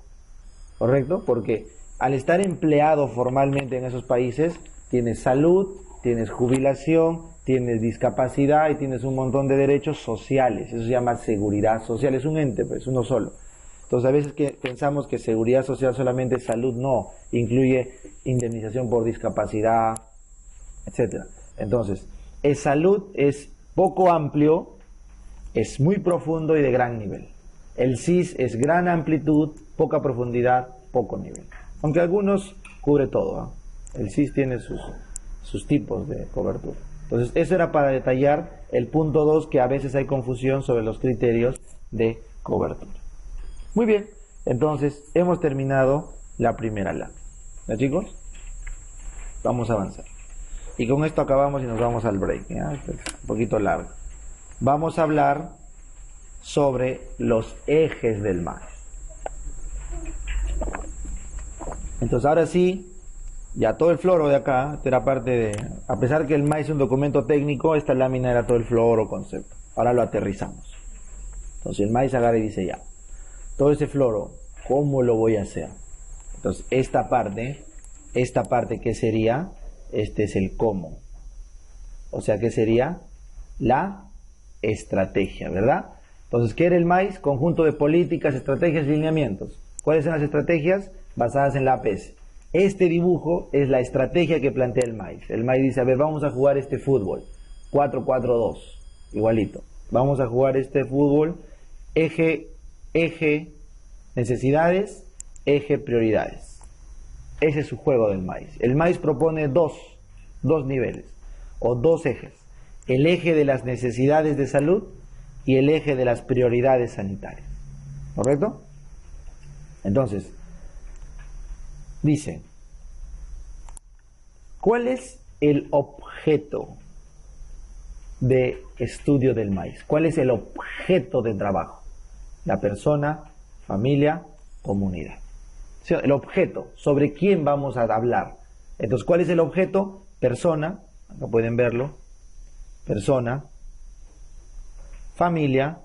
¿correcto? Porque al estar empleado formalmente en esos países, tienes salud, tienes jubilación, tienes discapacidad y tienes un montón de derechos sociales. Eso se llama seguridad social, es un ente, pues uno solo. Entonces a veces que pensamos que seguridad social solamente es salud, no, incluye indemnización por discapacidad, etcétera. Entonces, salud es poco amplio, es muy profundo y de gran nivel. El SIS es gran amplitud, poca profundidad, poco nivel. Aunque algunos cubre todo, ¿eh? El SIS tiene sus tipos de cobertura. Entonces, eso era para detallar el punto 2, que a veces hay confusión sobre los criterios de cobertura. Muy bien, entonces hemos terminado la primera lámina. ¿Ya, chicos? Vamos a avanzar. Y con esto acabamos y nos vamos al break. ¿Ya? Este es un poquito largo. Vamos a hablar sobre los ejes del maíz. Entonces ahora sí, ya todo el floro de acá, esta era parte de... A pesar que el maíz es un documento técnico, esta lámina era todo el floro concepto. Ahora lo aterrizamos. Entonces el maíz agarra y dice ya. Todo ese floro, ¿cómo lo voy a hacer? Entonces, esta parte, ¿qué sería? Este es el cómo. O sea, ¿qué sería? La estrategia, ¿verdad? Entonces, ¿qué era el maíz? Conjunto de políticas, estrategias y lineamientos. ¿Cuáles son las estrategias? Basadas en la APS. Este dibujo es la estrategia que plantea el maíz. El maíz dice, a ver, vamos a jugar este fútbol. 4-4-2, igualito. Vamos a jugar este fútbol, eje necesidades, eje prioridades. Ese es su juego del maíz. El maíz propone dos niveles o dos ejes. El eje de las necesidades de salud y el eje de las prioridades sanitarias. ¿Correcto? Entonces, dice, ¿cuál es el objeto de estudio del maíz? ¿Cuál es el objeto de trabajo? La persona, familia, comunidad. O sea, el objeto, sobre quién vamos a hablar. Entonces, ¿cuál es el objeto? Persona, acá pueden verlo. Persona, familia,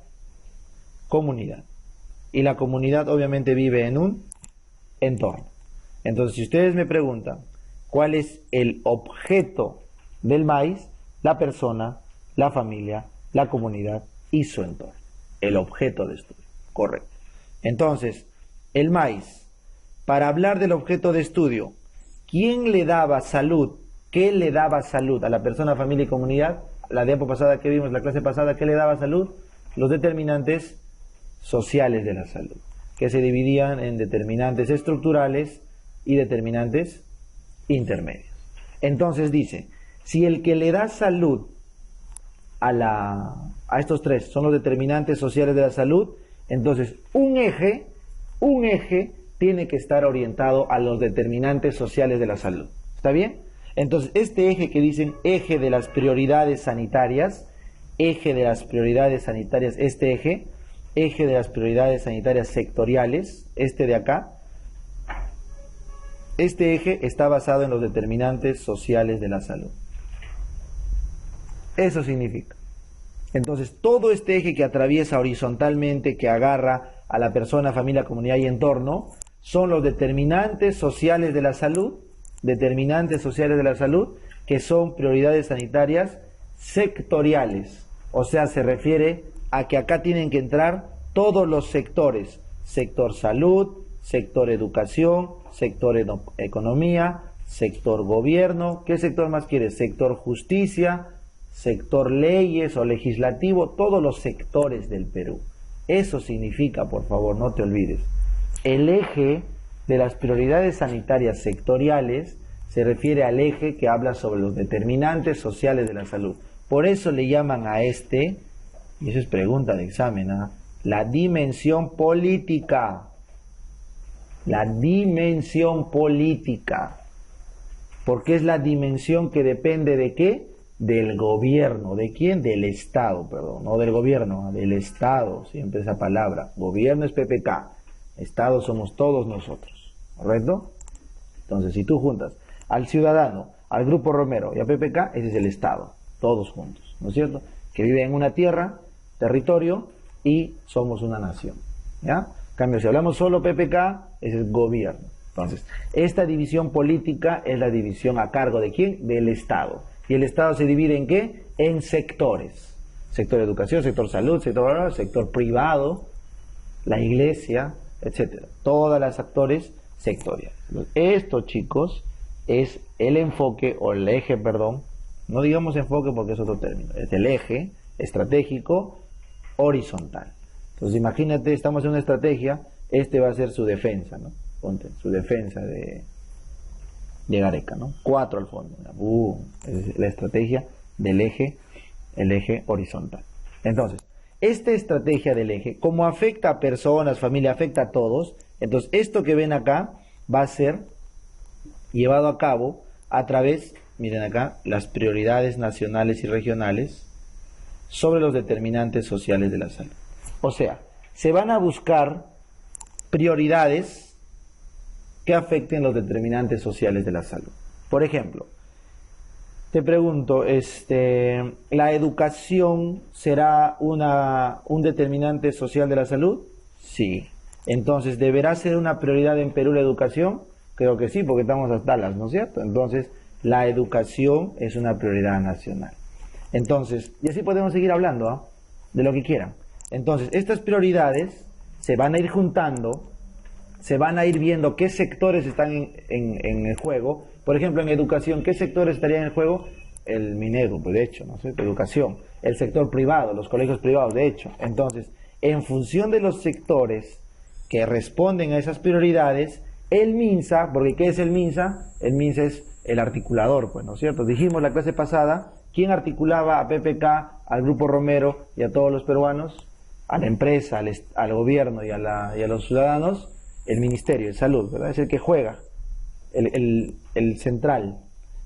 comunidad. Y la comunidad obviamente vive en un entorno. Entonces, si ustedes me preguntan, ¿cuál es el objeto del maíz? La persona, la familia, la comunidad y su entorno. El objeto de estudio. Correcto. Entonces, el maíz, para hablar del objeto de estudio, ¿quién le daba salud ¿qué le daba salud a la persona, familia y comunidad? La diapo pasada que vimos, la clase pasada, ¿qué le daba salud? Los determinantes sociales de la salud, que se dividían en determinantes estructurales y determinantes intermedios. Entonces dice, si el que le da salud a estos tres son los determinantes sociales de la salud, entonces un eje tiene que estar orientado a los determinantes sociales de la salud. ¿Está bien? Entonces, este eje que dicen eje de las prioridades sanitarias, este eje de las prioridades sanitarias sectoriales, este de acá, este eje está basado en los determinantes sociales de la salud. Eso significa. Entonces, todo este eje que atraviesa horizontalmente, que agarra a la persona, familia, comunidad y entorno, son los determinantes sociales de la salud, que son prioridades sanitarias sectoriales. O sea, se refiere a que acá tienen que entrar todos los sectores: sector salud, sector educación, sector economía, sector gobierno. ¿Qué sector más quieres? Sector justicia, sector leyes o legislativo, todos los sectores del Perú. Eso significa, por favor, no te olvides. El eje de las prioridades sanitarias sectoriales se refiere al eje que habla sobre los determinantes sociales de la salud. Por eso le llaman a este, y eso es pregunta de examen, la dimensión política. La dimensión política. Porque es la dimensión que depende de ¿qué? Del gobierno. ¿De quién? Del Estado, perdón. No del gobierno, del Estado. Siempre esa palabra. Gobierno es PPK. Estado somos todos nosotros. ¿Correcto? Entonces, si tú juntas al ciudadano, al Grupo Romero y a PPK, ese es el Estado. Todos juntos. ¿No es cierto? Que vive en una tierra, territorio, y somos una nación. ¿Ya? En cambio, si hablamos solo PPK, ese es gobierno. Entonces, esta división política es la división a cargo ¿de quién? Del Estado. ¿Y el Estado se divide en qué? En sectores. Sector educación, sector salud, sector privado, la iglesia, etcétera. Todos los actores sectoriales. Esto, chicos, es el enfoque o el eje, perdón. No digamos enfoque porque es otro término. Es el eje estratégico horizontal. Entonces, imagínate, estamos en una estrategia, este va a ser su defensa, ¿no? Ponte, su defensa de Gareca, ¿no? 4 al fondo. Es la estrategia del eje, el eje horizontal. Entonces, esta estrategia del eje, como afecta a personas, familia, afecta a todos, entonces esto que ven acá va a ser llevado a cabo a través, miren acá, las prioridades nacionales y regionales sobre los determinantes sociales de la salud. O sea, se van a buscar prioridades que afecten los determinantes sociales de la salud. Por ejemplo, te pregunto, ¿la educación será un determinante social de la salud? Sí. Entonces, ¿deberá ser una prioridad en Perú la educación? Creo que sí, porque estamos hasta las, ¿no es cierto? Entonces, la educación es una prioridad nacional. Entonces, y así podemos seguir hablando, de lo que quieran. Entonces, estas prioridades se van a ir juntando, se van a ir viendo qué sectores están en el juego. Por ejemplo, en educación, ¿qué sectores estarían en el juego? El Minedu, pues de hecho, ¿no sé? Educación. El sector privado, los colegios privados, de hecho. Entonces, en función de los sectores que responden a esas prioridades, el MINSA, porque ¿qué es el MINSA? El MINSA es el articulador, pues, ¿no es cierto? Dijimos la clase pasada, ¿quién articulaba a PPK, al Grupo Romero y a todos los peruanos? A la empresa, al gobierno y a los ciudadanos. El Ministerio de Salud, ¿verdad? Es el que juega, el central.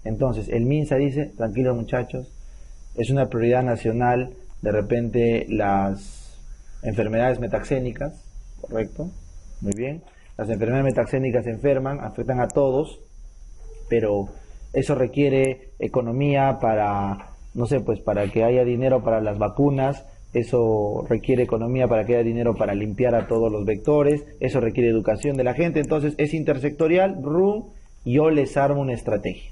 Entonces, el MINSA dice, tranquilos muchachos, es una prioridad nacional, de repente las enfermedades metaxénicas, ¿correcto? Muy bien. Las enfermedades metaxénicas enferman, afectan a todos, pero eso requiere economía para, no sé, pues para que haya dinero para las vacunas. Eso requiere economía para que haya dinero para limpiar a todos los vectores, eso requiere educación de la gente, entonces es intersectorial, yo les armo una estrategia.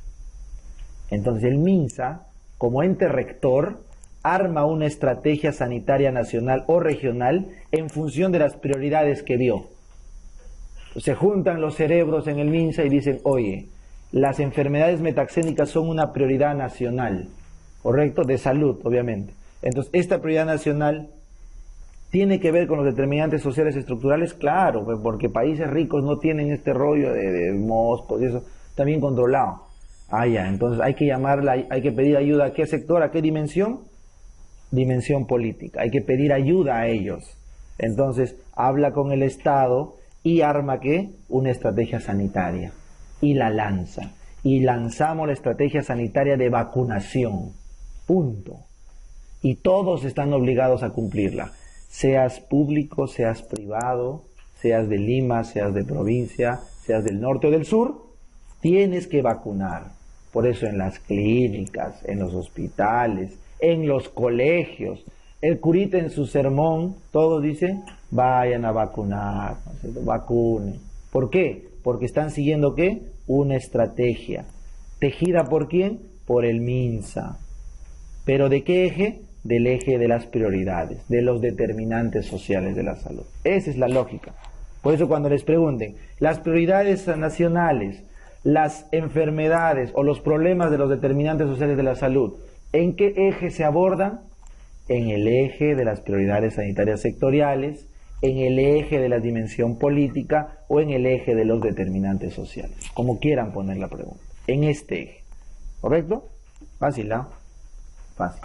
Entonces el MINSA, como ente rector, arma una estrategia sanitaria nacional o regional en función de las prioridades que vio. Se juntan los cerebros en el MINSA y dicen, oye, las enfermedades metaxénicas son una prioridad nacional, ¿correcto? De salud, obviamente. Entonces, esta prioridad nacional tiene que ver con los determinantes sociales estructurales, claro, pues, porque países ricos no tienen este rollo de moscos y eso, también controlado. Ah, ya, entonces hay que pedir ayuda ¿a qué sector, a qué dimensión? Dimensión política, hay que pedir ayuda a ellos. Entonces, habla con el Estado y arma ¿qué? Una estrategia sanitaria. Y la lanza. Y lanzamos la estrategia sanitaria de vacunación. Punto. Y todos están obligados a cumplirla. Seas público, seas privado, seas de Lima, seas de provincia, seas del norte o del sur, tienes que vacunar. Por eso en las clínicas, en los hospitales, en los colegios, el curita en su sermón, todos dicen, vayan a vacunar, vacunen. ¿Por qué? Porque están siguiendo ¿qué? Una estrategia. ¿Tejida por quién? Por el MINSA. ¿Pero de qué eje? Del eje de las prioridades, de los determinantes sociales de la salud. Esa es la lógica. Por eso cuando les pregunten, las prioridades nacionales, las enfermedades o los problemas de los determinantes sociales de la salud, ¿en qué eje se abordan? En el eje de las prioridades sanitarias sectoriales, en el eje de la dimensión política o en el eje de los determinantes sociales. Como quieran poner la pregunta. En este eje. ¿Correcto? Fácil, ¿no? Fácil.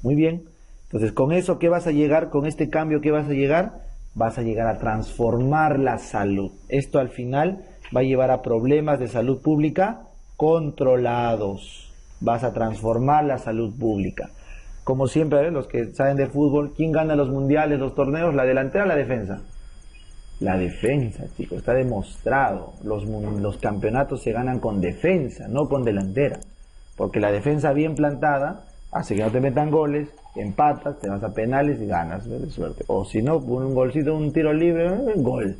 Muy bien. Entonces, con eso, ¿qué vas a llegar? Con este cambio, ¿qué vas a llegar? Vas a llegar a transformar la salud. Esto al final va a llevar a problemas de salud pública controlados. Vas a transformar la salud pública. Como siempre, los que saben de fútbol, ¿quién gana los mundiales, los torneos? ¿La delantera o la defensa? La defensa, chicos, está demostrado. Los campeonatos se ganan con defensa, no con delantera. Porque la defensa bien plantada hace que no te metan goles, empatas, te vas a penales y ganas, de suerte. O si no, un golcito, un tiro libre, gol.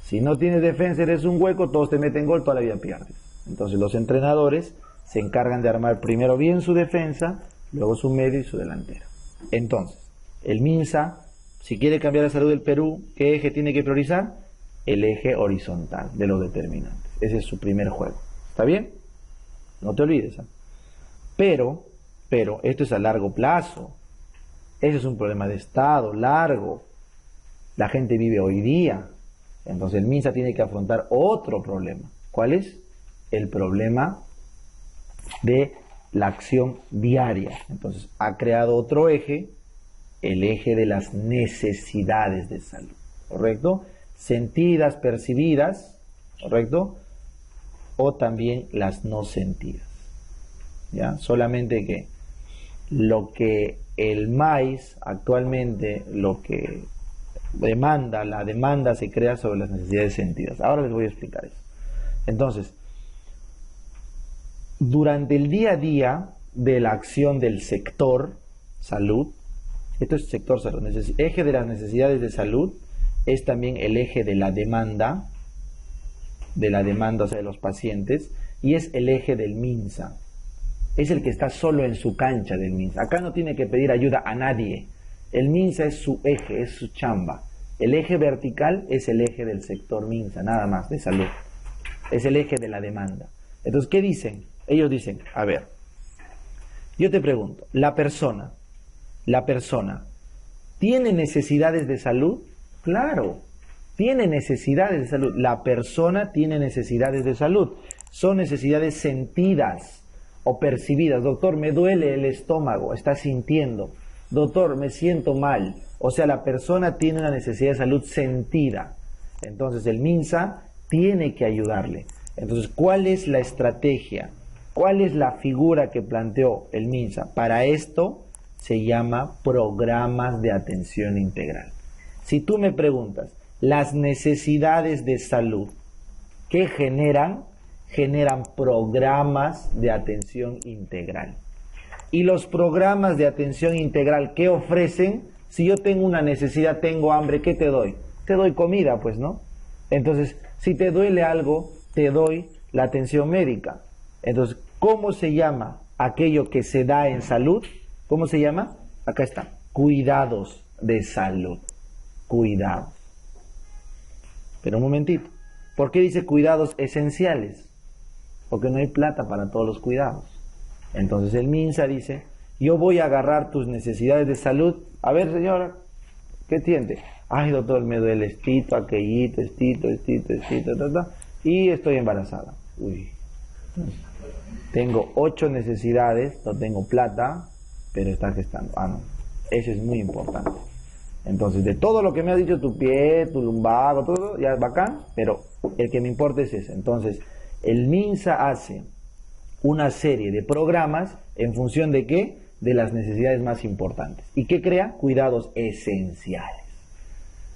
Si no tienes defensa, eres un hueco, todos te meten gol, toda la vida pierdes. Entonces los entrenadores se encargan de armar primero bien su defensa, luego su medio y su delantera. Entonces, el MINSA, si quiere cambiar la salud del Perú, ¿qué eje tiene que priorizar? El eje horizontal de los determinantes. Ese es su primer juego. ¿Está bien? No te olvides. Pero esto es a largo plazo. Ese es un problema de Estado, largo. La gente vive hoy día. Entonces el MINSA tiene que afrontar otro problema. ¿Cuál es? El problema de la acción diaria. Entonces ha creado otro eje, el eje de las necesidades de salud. ¿Correcto? Sentidas, percibidas, ¿correcto? O también las no sentidas. ¿Ya? Solamente que lo que el maíz actualmente, lo que demanda, la demanda se crea sobre las necesidades sentidas. Ahora les voy a explicar eso. Entonces, durante el día a día de la acción del sector salud, esto es sector salud, eje de las necesidades de salud es también el eje de la demanda, o sea, de los pacientes, y es el eje del MINSA. Es el que está solo en su cancha del MINSA. Acá no tiene que pedir ayuda a nadie. El MINSA es su eje, es su chamba. El eje vertical es el eje del sector MINSA, nada más, de salud. Es el eje de la demanda. Entonces, ¿qué dicen? Ellos dicen, a ver, yo te pregunto, la persona, ¿tiene necesidades de salud? Claro, tiene necesidades de salud. La persona tiene necesidades de salud. Son necesidades sentidas o percibidas. Doctor, me duele el estómago, está sintiendo. Doctor, me siento mal. O sea, la persona tiene una necesidad de salud sentida. Entonces el MINSA tiene que ayudarle. Entonces, ¿cuál es la estrategia? ¿Cuál es la figura que planteó el MINSA? Para esto se llama programas de atención integral. Si tú me preguntas, las necesidades de salud, ¿qué generan? Generan programas de atención integral. Y los programas de atención integral, ¿qué ofrecen? Si yo tengo una necesidad, tengo hambre, ¿qué te doy? Te doy comida, pues, ¿no? Entonces, si te duele algo, te doy la atención médica. Entonces, ¿cómo se llama aquello que se da en salud? ¿Cómo se llama? Acá está, cuidados de salud. Cuidados. Pero un momentito, ¿por qué dice cuidados esenciales? porque no hay plata para todos los cuidados. Entonces el MINSA dice, yo voy a agarrar tus necesidades de salud. A ver, señora, ¿qué tiene? Ay, doctor, me duele estito, aquellito, estito, y estoy embarazada. Uy, tengo 8 necesidades, no tengo plata, pero está gestando. Ah, no, eso es muy importante. Entonces, de todo lo que me has dicho, tu pie, tu lumbago, todo, ya es bacán, pero el que me importa es ese. Entonces, el MINSA hace una serie de programas en función de ¿qué? De las necesidades más importantes. ¿Y qué crea? Cuidados esenciales.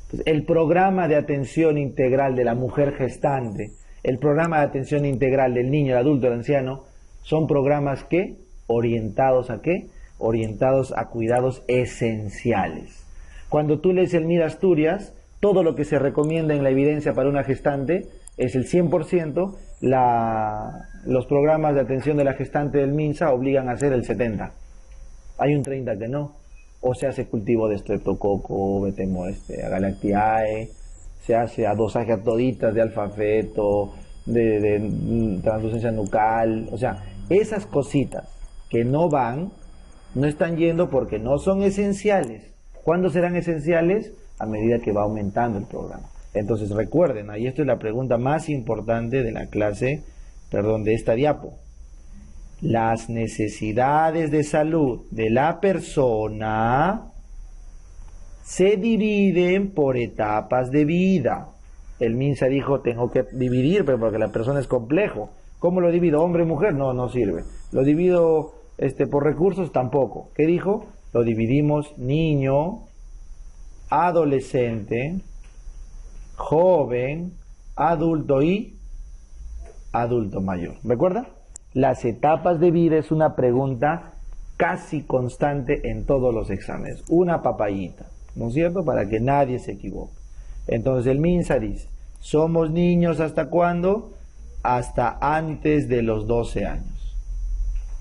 Entonces, el programa de atención integral de la mujer gestante, el programa de atención integral del niño, el adulto, el anciano, son programas ¿qué? Orientados a ¿qué? Orientados a cuidados esenciales. Cuando tú lees el MIR Asturias, todo lo que se recomienda en la evidencia para una gestante es el 100%, los programas de atención de la gestante del MINSA obligan a hacer el 70%. Hay un 30% que no. O se hace cultivo de streptococo, Galactiae, se hace dosaje a toditas de alfa-feto, de translucencia nucal. O sea, esas cositas que no van, no están yendo porque no son esenciales. ¿Cuándo serán esenciales? A medida que va aumentando el programa. Entonces recuerden, ahí esto es la pregunta más importante de la clase, de esta diapo. Las necesidades de salud de la persona se dividen por etapas de vida. El MINSA dijo, tengo que dividir, pero porque la persona es complejo. ¿Cómo lo divido? ¿Hombre y mujer? No, no sirve. ¿Lo divido por recursos? Tampoco. ¿Qué dijo? Lo dividimos niño, adolescente, joven, adulto y adulto mayor. ¿Recuerda? Las etapas de vida es una pregunta casi constante en todos los exámenes. Una papayita, ¿no es cierto? Para que nadie se equivoque. Entonces el MINSA dice, ¿somos niños hasta cuándo? Hasta antes de los 12 años.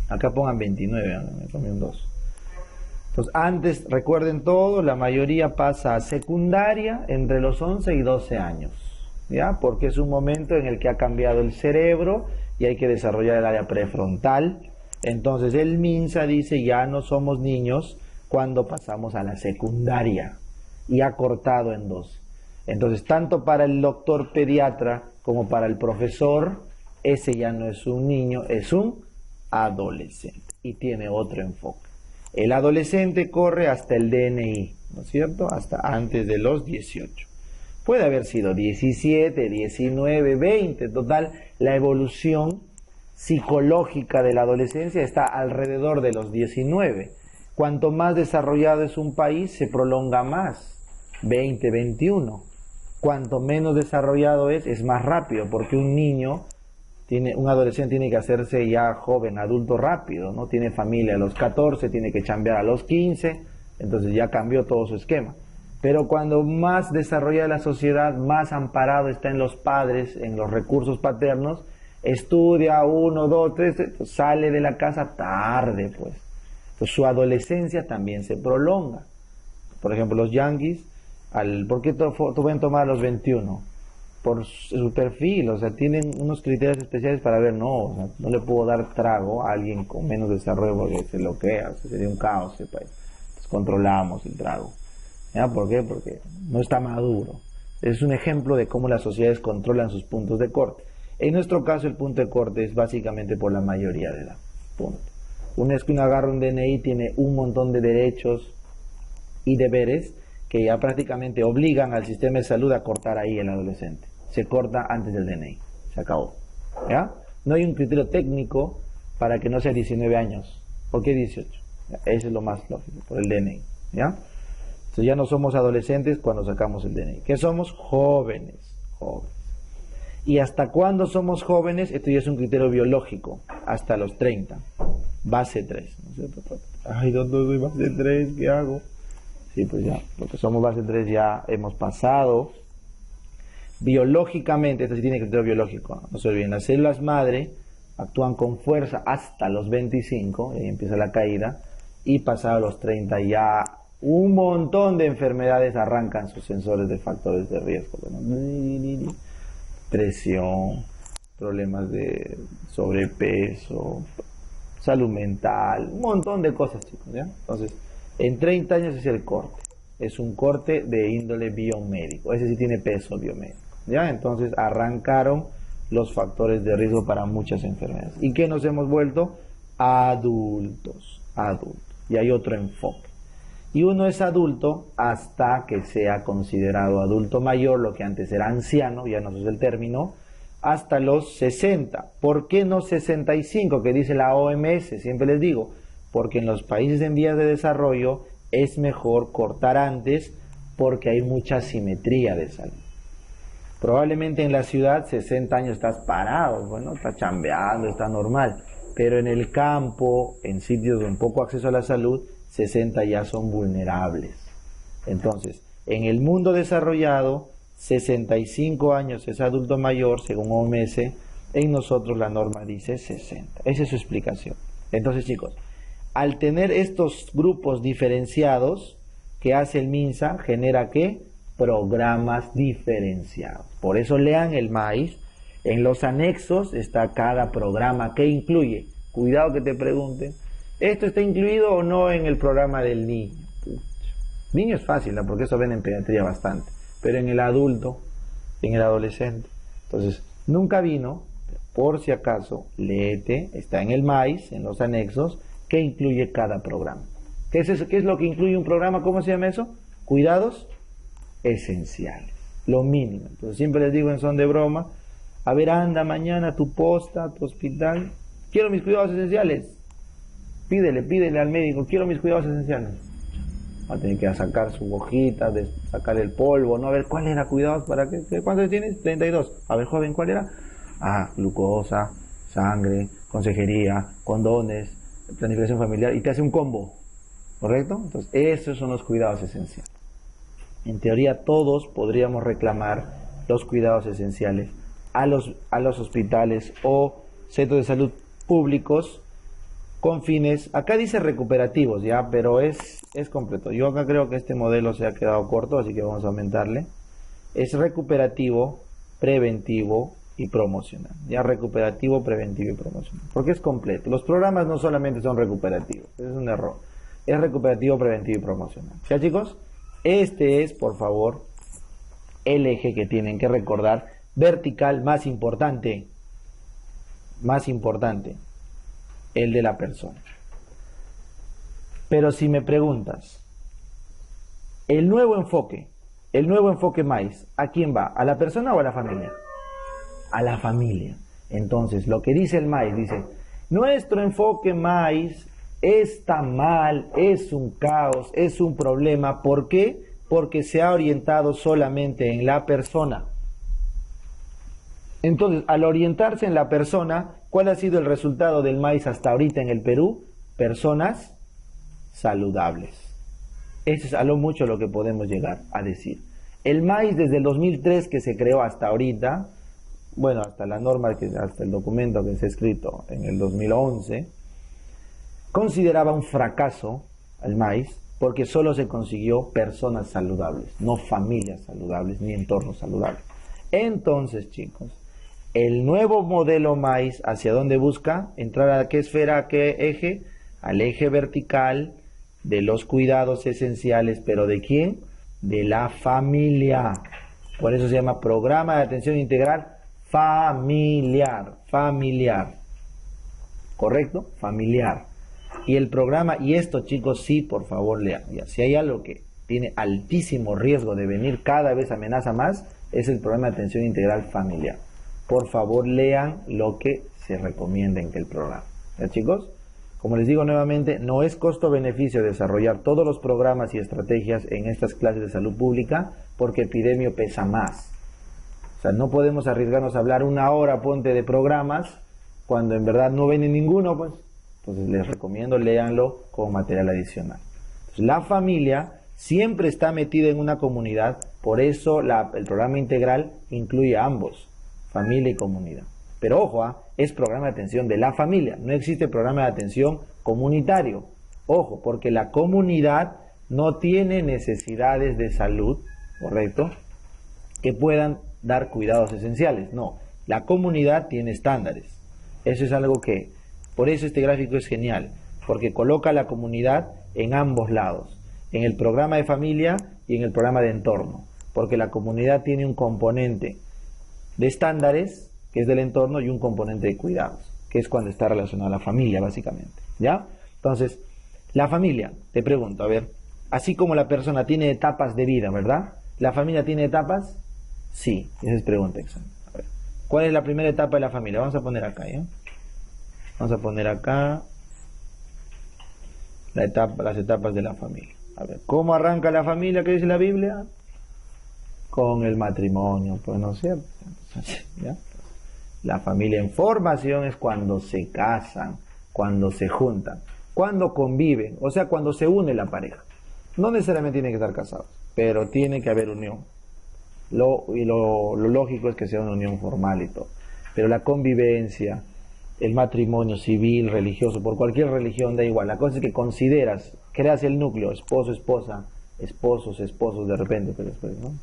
Acá pongan 29, me comí un 2. Entonces, antes, recuerden todo, la mayoría pasa a secundaria entre los 11 y 12 años, ¿ya? Porque es un momento en el que ha cambiado el cerebro y hay que desarrollar el área prefrontal. Entonces, el MINSA dice, ya no somos niños cuando pasamos a la secundaria, y ha cortado en 2. Entonces, tanto para el doctor pediatra como para el profesor, ese ya no es un niño, es un adolescente, y tiene otro enfoque. El adolescente corre hasta el DNI, ¿no es cierto? Hasta antes de los 18. Puede haber sido 17, 19, 20. Total, la evolución psicológica de la adolescencia está alrededor de los 19. Cuanto más desarrollado es un país, se prolonga más. 20, 21. Cuanto menos desarrollado es más rápido, porque un adolescente tiene que hacerse ya joven, adulto rápido, ¿no? Tiene familia a los 14, tiene que chambear a los 15, entonces ya cambió todo su esquema. Pero cuando más desarrolla la sociedad, más amparado está en los padres, en los recursos paternos, estudia 1, 2, 3, sale de la casa tarde, pues. Entonces su adolescencia también se prolonga. Por ejemplo, los yanquis, ¿por qué pueden tomar a los 21? Por su perfil, o sea, tienen unos criterios especiales para ver, o sea, no le puedo dar trago a alguien con menos desarrollo porque se bloquea, o sea, sería un caos ese país. Entonces controlamos el trago. ¿Ya? ¿Por qué? Porque no está maduro. Es un ejemplo de cómo las sociedades controlan sus puntos de corte. En nuestro caso, el punto de corte es básicamente por la mayoría de edad. Punto. Una vez que uno agarra un DNI, tiene un montón de derechos y deberes que ya prácticamente obligan al sistema de salud a cortar ahí el adolescente. Se corta antes del DNI. Se acabó. ¿Ya? No hay un criterio técnico para que no sea 19 años. ¿Por qué 18? Eso es lo más lógico, por el DNI. ¿Ya? Entonces ya no somos adolescentes cuando sacamos el DNI. ¿Qué somos? Jóvenes. Jóvenes. ¿Y hasta cuándo somos jóvenes? Esto ya es un criterio biológico. Hasta los 30. Base 3. ¿No es cierto? Ay, ¿dónde soy base 3? ¿Qué hago? Sí, pues ya, porque somos base 3 ya hemos pasado. Biológicamente, esto sí tiene criterio biológico, no se olviden, las células madre actúan con fuerza hasta los 25, y ahí empieza la caída, y pasado los 30 ya un montón de enfermedades arrancan sus sensores de factores de riesgo. Presión, problemas de sobrepeso, salud mental, un montón de cosas, chicos, ¿ya? Entonces, en 30 años es el corte. Es un corte de índole biomédico. Ese sí tiene peso biomédico, ¿ya? Entonces, arrancaron los factores de riesgo para muchas enfermedades. ¿Y qué nos hemos vuelto? Adultos. Y hay otro enfoque. Y uno es adulto hasta que sea considerado adulto mayor, lo que antes era anciano, ya no es el término, hasta los 60. ¿Por qué no 65, que dice la OMS? Siempre les digo, porque en los países en vías de desarrollo es mejor cortar antes porque hay mucha asimetría de salud. Probablemente en la ciudad 60 años estás parado, bueno, estás chambeando, está normal, pero en el campo, en sitios con poco acceso a la salud, 60 ya son vulnerables. Entonces, en el mundo desarrollado, 65 años es adulto mayor, según OMS, en nosotros la norma dice 60. Esa es su explicación. Entonces, chicos, al tener estos grupos diferenciados, ¿qué hace el MINSA? Genera ¿qué? Programas diferenciados. Por eso lean el MAIS. En los anexos está cada programa. ¿Qué incluye? Cuidado que te pregunten, ¿esto está incluido o no en el programa del niño? Pucha. Niño es fácil, ¿no? Porque eso ven en pediatría bastante. Pero en el adulto, en el adolescente. Entonces, nunca vino, pero por si acaso, léete, está en el MAIS, en los anexos, ¿qué incluye cada programa? ¿Qué es eso? ¿Qué es lo que incluye un programa? ¿Cómo se llama eso? Cuidados esenciales, lo mínimo. Entonces siempre les digo en son de broma, a ver, anda mañana a tu posta, a tu hospital, quiero mis cuidados esenciales. Pídele al médico, quiero mis cuidados esenciales. Va a tener que sacar su hojita, sacar el polvo, ¿no? A ver, ¿cuál era cuidados para qué? ¿Cuántos tienes? 32. A ver, joven, ¿cuál era? Ah, glucosa, sangre, consejería, condones, planificación familiar, y te hace un combo, ¿correcto? Entonces, esos son los cuidados esenciales. En teoría, todos podríamos reclamar los cuidados esenciales a los hospitales o centros de salud públicos con fines, acá dice recuperativos, ya, pero es completo. Yo acá creo que este modelo se ha quedado corto, así que vamos a aumentarle. Es recuperativo, preventivo y promocional. Ya, recuperativo, preventivo y promocional. Porque es completo. Los programas no solamente son recuperativos, ese es un error. Es recuperativo, preventivo y promocional. ¿Ya, chicos? Este es, por favor, el eje que tienen que recordar. Vertical, más importante, el de la persona. Pero si me preguntas, el nuevo enfoque MAIS, ¿a quién va? ¿A la persona o a la familia? A la familia. Entonces, lo que dice el MAIS, dice, nuestro enfoque MAIS está mal, es un caos, es un problema. ¿Por qué? Porque se ha orientado solamente en la persona. Entonces, al orientarse en la persona, ¿cuál ha sido el resultado del MAIS hasta ahorita en el Perú? Personas saludables. Eso es a lo mucho lo que podemos llegar a decir. El MAIS desde el 2003 que se creó hasta ahorita, bueno, hasta la norma, hasta el documento que se ha escrito en el 2011, consideraba un fracaso al MAIS porque solo se consiguió personas saludables, no familias saludables ni entornos saludables. Entonces, chicos, el nuevo modelo MAIS, ¿hacia dónde busca? Entrar a qué esfera, a qué eje, al eje vertical de los cuidados esenciales, pero ¿de quién? De la familia. Por eso se llama Programa de Atención Integral Familiar. ¿Correcto? Familiar. Y el programa, y esto, chicos, sí, por favor, lean. Ya, si hay algo que tiene altísimo riesgo de venir cada vez amenaza más, es el Programa de Atención Integral Familiar. Por favor, lean lo que se recomienda en el programa. ¿Ya, chicos? Como les digo nuevamente, no es costo-beneficio desarrollar todos los programas y estrategias en estas clases de salud pública porque epidemia pesa más. O sea, no podemos arriesgarnos a hablar una hora, ponte, de programas cuando en verdad no ven ninguno, pues. Entonces les recomiendo, léanlo como material adicional. Entonces, la familia siempre está metida en una comunidad, por eso el programa integral incluye a ambos, familia y comunidad. Pero ojo, es programa de atención de la familia, no existe programa de atención comunitario. Ojo, porque la comunidad no tiene necesidades de salud, ¿correcto?, que puedan dar cuidados esenciales. No, La comunidad tiene estándares. Eso es algo que, por eso este gráfico es genial, porque coloca a la comunidad en ambos lados, en el programa de familia y en el programa de entorno, porque la comunidad tiene un componente de estándares, que es del entorno, y un componente de cuidados, que es cuando está relacionado a la familia, básicamente, ¿ya? Entonces, la familia, te pregunto, a ver, así como la persona tiene etapas de vida, ¿verdad? ¿La familia tiene etapas? Sí, esa es pregunta examen. A ver, ¿cuál es la primera etapa de la familia? Vamos a poner acá, ¿ya? Vamos a poner acá las etapas de la familia. A ver, ¿cómo arranca la familia? ¿Qué dice la Biblia? Con el matrimonio, pues, ¿no es cierto? ¿Ya? La familia en formación es cuando se casan, cuando se juntan, cuando conviven, o sea, cuando se une la pareja. No necesariamente tienen que estar casados, pero tiene que haber unión. Lo lógico es que sea una unión formal y todo. Pero la convivencia, el matrimonio civil, religioso, por cualquier religión, da igual. La cosa es que consideras, creas el núcleo, esposo, esposa, esposos, esposos de repente, pero después, ¿no?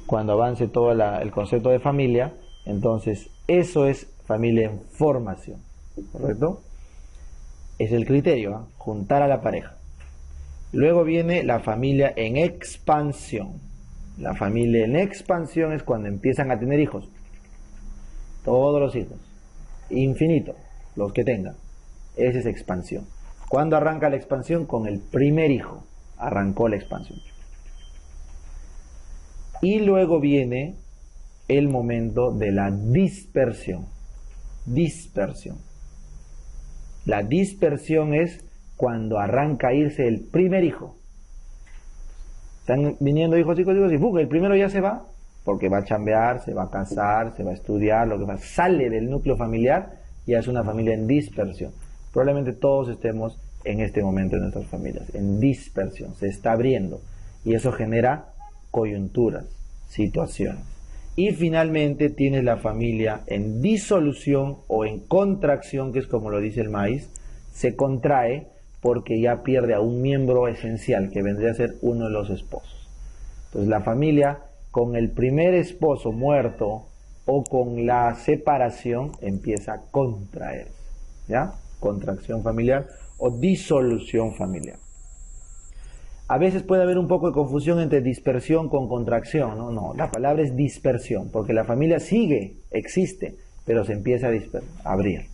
Cuando avance todo el concepto de familia, entonces eso es familia en formación, ¿correcto? Es el criterio, ¿eh? Juntar a la pareja. Luego viene la familia en expansión. La familia en expansión es cuando empiezan a tener hijos. Todos los hijos. Infinito, los que tengan. Esa es expansión. ¿Cuándo arranca la expansión? Con el primer hijo. Arrancó la expansión. Y luego viene el momento de la dispersión. Dispersión. La dispersión es cuando arranca a irse el primer hijo. Están viniendo hijos, y el primero ya se va, porque va a chambear, se va a casar, se va a estudiar, lo que va, sale del núcleo familiar y es una familia en dispersión. Probablemente todos estemos en este momento en nuestras familias, en dispersión, se está abriendo y eso genera coyunturas, situaciones. Y finalmente tienes la familia en disolución o en contracción, que es como lo dice el maíz, se contrae porque ya pierde a un miembro esencial, que vendría a ser uno de los esposos. Entonces la familia, con el primer esposo muerto o con la separación, empieza a contraerse, ¿ya? Contracción familiar o disolución familiar. A veces puede haber un poco de confusión entre dispersión con contracción, ¿no? No, la palabra es dispersión, porque la familia sigue, existe, pero se empieza a abrir.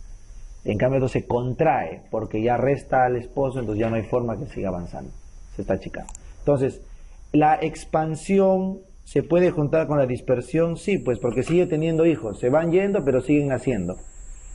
En cambio, entonces se contrae, porque ya resta al esposo, entonces ya no hay forma que siga avanzando, se está achicando. Entonces, la expansión se puede juntar con la dispersión, sí, pues porque sigue teniendo hijos, se van yendo, pero siguen naciendo.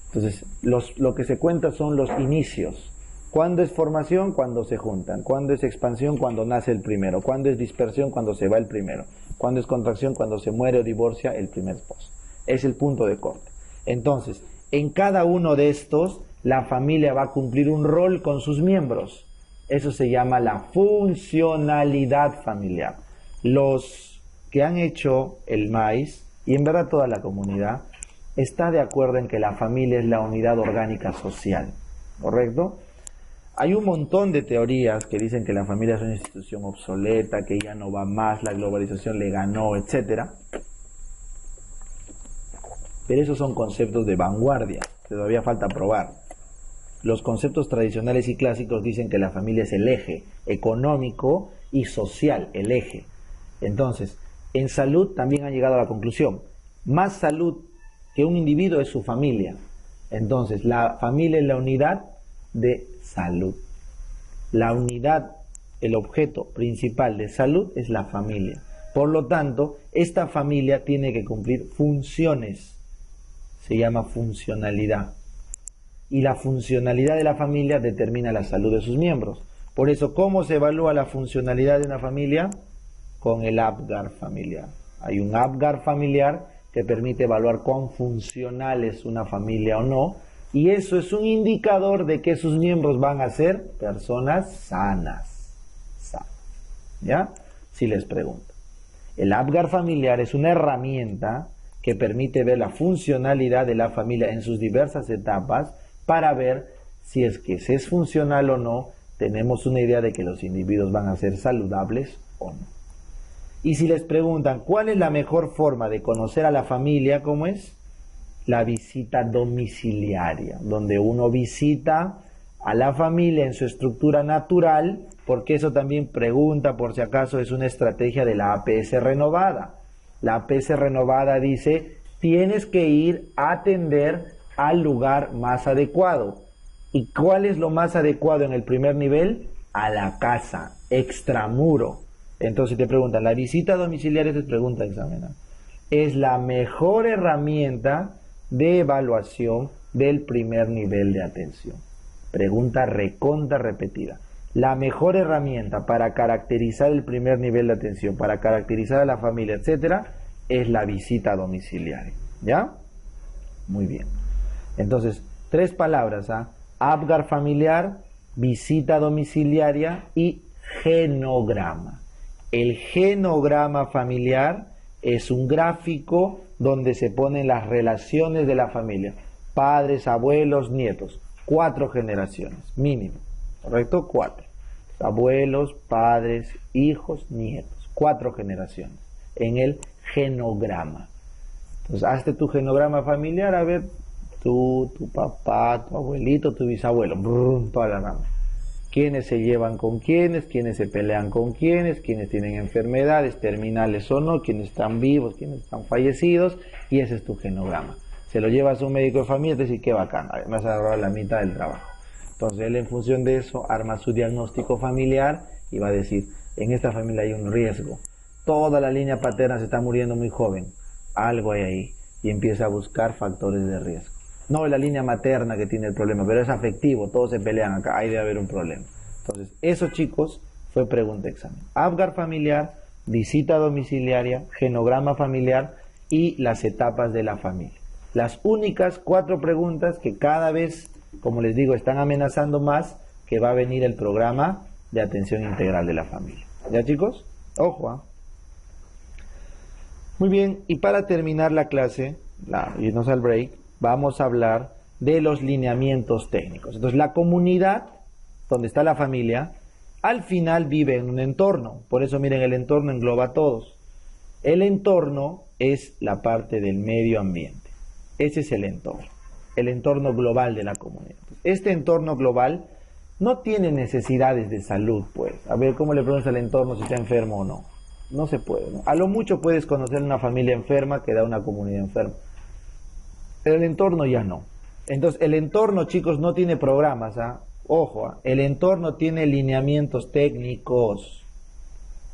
Entonces, lo que se cuenta son los inicios. ¿Cuándo es formación? Cuando se juntan. ¿Cuándo es expansión? Cuando nace el primero. ¿Cuándo es dispersión? Cuando se va el primero. ¿Cuándo es contracción? Cuando se muere o divorcia el primer esposo. Es el punto de corte. Entonces, en cada uno de estos, la familia va a cumplir un rol con sus miembros. Eso se llama la funcionalidad familiar. Los que han hecho el maíz, y en verdad toda la comunidad, está de acuerdo en que la familia es la unidad orgánica social. ¿Correcto? Hay un montón de teorías que dicen que la familia es una institución obsoleta, que ya no va más, la globalización le ganó, etc. Pero esos son conceptos de vanguardia, que todavía falta probar. Los conceptos tradicionales y clásicos dicen que la familia es el eje económico y social, el eje. Entonces, en salud también han llegado a la conclusión, más salud que un individuo es su familia. Entonces, la familia es la unidad de salud. La unidad, el objeto principal de salud es la familia. Por lo tanto, esta familia tiene que cumplir funciones. Se llama funcionalidad. Y la funcionalidad de la familia determina la salud de sus miembros. Por eso, ¿cómo se evalúa la funcionalidad de una familia? Con el APGAR familiar. Hay un APGAR familiar que permite evaluar cuán funcional es una familia o no. Y eso es un indicador de que sus miembros van a ser personas sanas. ¿Ya? Si les pregunto. El APGAR familiar es una herramienta que permite ver la funcionalidad de la familia en sus diversas etapas para ver si es que se es funcional o no, tenemos una idea de que los individuos van a ser saludables o no. Y si les preguntan, ¿cuál es la mejor forma de conocer a la familia? ¿Cómo es? La visita domiciliaria, donde uno visita a la familia en su estructura natural, porque eso también pregunta, por si acaso, es una estrategia de la APS renovada. La APS renovada dice, tienes que ir a atender al lugar más adecuado. ¿Y cuál es lo más adecuado en el primer nivel? A la casa, extramuro. Entonces te preguntan, la visita domiciliaria, te pregunta examen, es la mejor herramienta de evaluación del primer nivel de atención. Pregunta recontra repetida. La mejor herramienta para caracterizar el primer nivel de atención, para caracterizar a la familia, etcétera, es la visita domiciliaria. ¿Ya? Muy bien. Entonces, 3 palabras, Apgar familiar, visita domiciliaria y genograma. El genograma familiar es un gráfico donde se ponen las relaciones de la familia. Padres, abuelos, nietos. 4 generaciones, mínimo. ¿Correcto? 4. Abuelos, padres, hijos, nietos. 4 generaciones en el genograma. Entonces, hazte tu genograma familiar, a ver, tú, tu papá, tu abuelito, tu bisabuelo, toda la rama. Quiénes se llevan con quiénes se pelean con quiénes tienen enfermedades terminales o no, quiénes están vivos, quiénes están fallecidos, y ese es tu genograma. Se lo llevas a un médico de familia y te dice, qué bacán, me vas a ahorrar la mitad del trabajo. Entonces él, en función de eso, arma su diagnóstico familiar y va a decir, en esta familia hay un riesgo, toda la línea paterna se está muriendo muy joven, algo hay ahí, y empieza a buscar factores de riesgo. No es la línea materna que tiene el problema, pero es afectivo, todos se pelean acá, ahí debe haber un problema. Entonces, eso, chicos, fue pregunta examen. Apgar familiar, visita domiciliaria, genograma familiar y las etapas de la familia. Las únicas 4 preguntas que cada vez, como les digo, están amenazando más que va a venir el programa de atención integral de la familia. ¿Ya, chicos? Ojo, Muy bien, y para terminar la clase, irnos al break, vamos a hablar de los lineamientos técnicos. Entonces, la comunidad, donde está la familia, al final vive en un entorno. Por eso, miren, el entorno engloba a todos. El entorno es la parte del medio ambiente. Ese es el entorno global de la comunidad. Este entorno global no tiene necesidades de salud, pues. A ver, ¿cómo le preguntas al entorno si está enfermo o no? No se puede, ¿no? A lo mucho puedes conocer una familia enferma que da una comunidad enferma. Pero el entorno ya no. Entonces, el entorno, chicos, no tiene programas, Ojo, el entorno tiene lineamientos técnicos.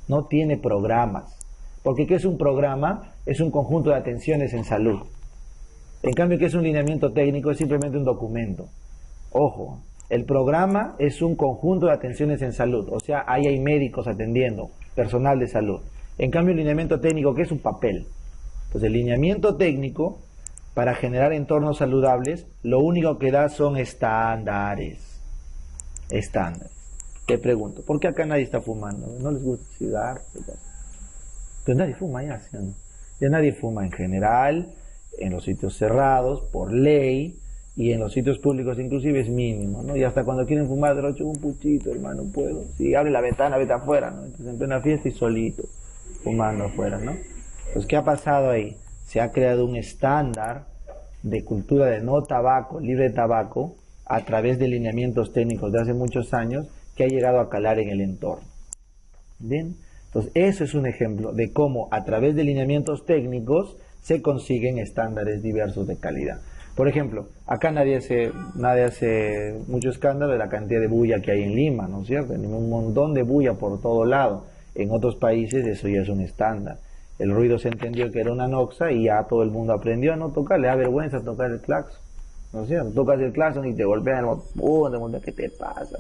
No tiene programas. Porque ¿qué es un programa? Es un conjunto de atenciones en salud. En cambio, ¿qué es un lineamiento técnico? Es simplemente un documento. Ojo, el programa es un conjunto de atenciones en salud. O sea, ahí hay médicos atendiendo, personal de salud. En cambio, el lineamiento técnico, ¿qué es? Un papel. Entonces, el lineamiento técnico, para generar entornos saludables, lo único que da son estándares. Estándares. Te pregunto, ¿por qué acá nadie está fumando? ¿No les gusta el cigarro? Pero nadie fuma ya, ¿sí o no? Ya nadie fuma en general, en los sitios cerrados, por ley, y en los sitios públicos inclusive es mínimo, ¿no? Y hasta cuando quieren fumar, un puchito, hermano, puedo. Si abre la ventana, vete afuera, ¿no? Entonces, en plena fiesta y solito, fumando afuera, ¿no? Pues, ¿qué ha pasado ahí? Se ha creado un estándar de cultura de no tabaco, libre de tabaco, a través de lineamientos técnicos de hace muchos años, que ha llegado a calar en el entorno. ¿Bien? Entonces, eso es un ejemplo de cómo a través de lineamientos técnicos se consiguen estándares diversos de calidad. Por ejemplo, acá nadie hace mucho escándalo de la cantidad de bulla que hay en Lima, ¿no es cierto? Hay un montón de bulla por todo lado. En otros países eso ya es un estándar. El ruido se entendió que era una noxa y ya todo el mundo aprendió a no tocar. Le da vergüenza tocar el claxon, ¿no es cierto? Tocas el claxon y te golpean el botón. ¿Qué te pasa?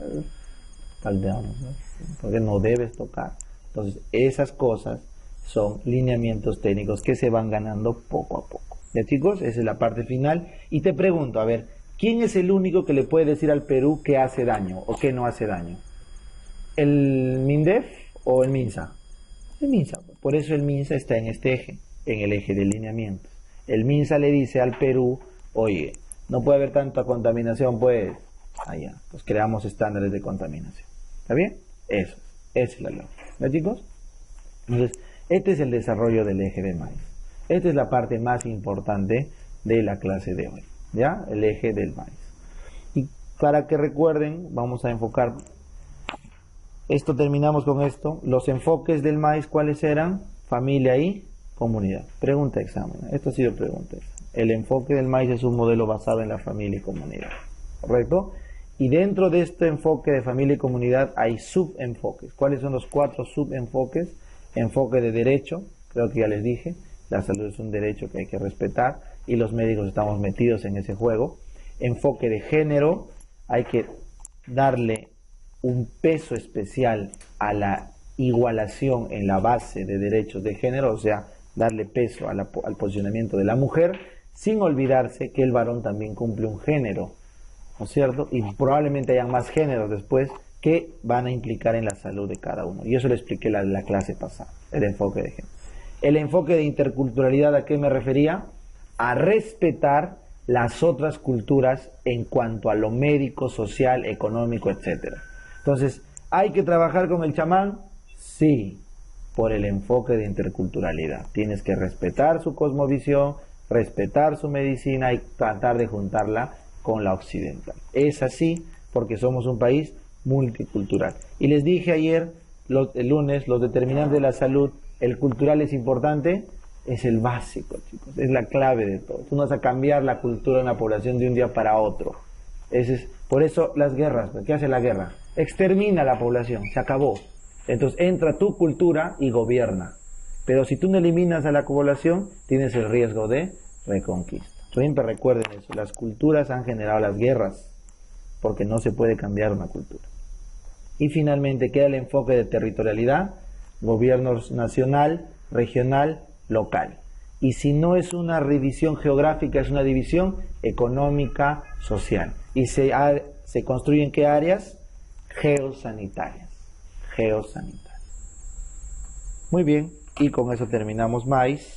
Porque no debes tocar. Entonces, esas cosas son lineamientos técnicos que se van ganando poco a poco. ¿Ya, chicos? Esa es la parte final. Y te pregunto, a ver, ¿quién es el único que le puede decir al Perú que hace daño o que no hace daño? ¿El MINDEF o el MINSA? El MINSA. Por eso el MINSA está en este eje, en el eje de lineamientos. El MINSA le dice al Perú, oye, no puede haber tanta contaminación, pues, allá. Pues creamos estándares de contaminación. ¿Está bien? Eso. Esa es la lógica. ¿Ya, chicos? Entonces, Este es el desarrollo del eje de maíz. Esta es la parte más importante de la clase de hoy, ¿ya? El eje del maíz. Y para que recuerden, vamos a enfocar esto, terminamos con esto. Los enfoques del maíz, ¿cuáles eran? Familia y comunidad. Pregunta examen. Esto ha sido pregunta examen. El enfoque del maíz es un modelo basado en la familia y comunidad, ¿correcto? Y dentro de este enfoque de familia y comunidad hay subenfoques. ¿Cuáles son los 4 subenfoques? Enfoque de derecho, creo que ya les dije, la salud es un derecho que hay que respetar y los médicos estamos metidos en ese juego. Enfoque de género, hay que darle un peso especial a la igualación en la base de derechos de género, o sea, darle peso al posicionamiento de la mujer, sin olvidarse que el varón también cumple un género, ¿no es cierto? Y probablemente hayan más géneros después que van a implicar en la salud de cada uno. Y eso lo expliqué en la clase pasada, el enfoque de género. El enfoque de interculturalidad, ¿a qué me refería? A respetar las otras culturas en cuanto a lo médico, social, económico, etc. Entonces, ¿hay que trabajar con el chamán? Sí, por el enfoque de interculturalidad. Tienes que respetar su cosmovisión, respetar su medicina y tratar de juntarla con la occidental. Es así porque somos un país multicultural. Y les dije ayer, el lunes, los determinantes de la salud, el cultural es importante, es el básico, chicos, es la clave de todo. Tú no vas a cambiar la cultura de una población de un día para otro. Por eso las guerras, ¿qué hace la guerra? Extermina a la población, se acabó. Entonces entra tu cultura y gobierna. Pero si tú no eliminas a la población, tienes el riesgo de reconquista. Siempre recuerden eso, las culturas han generado las guerras, porque no se puede cambiar una cultura. Y finalmente queda el enfoque de territorialidad, gobierno nacional, regional, local. Y si no es una división geográfica, es una división económica, social. Y se construyen ¿qué áreas? Geosanitarias. Geosanitarias. Muy bien, y con eso terminamos maíz.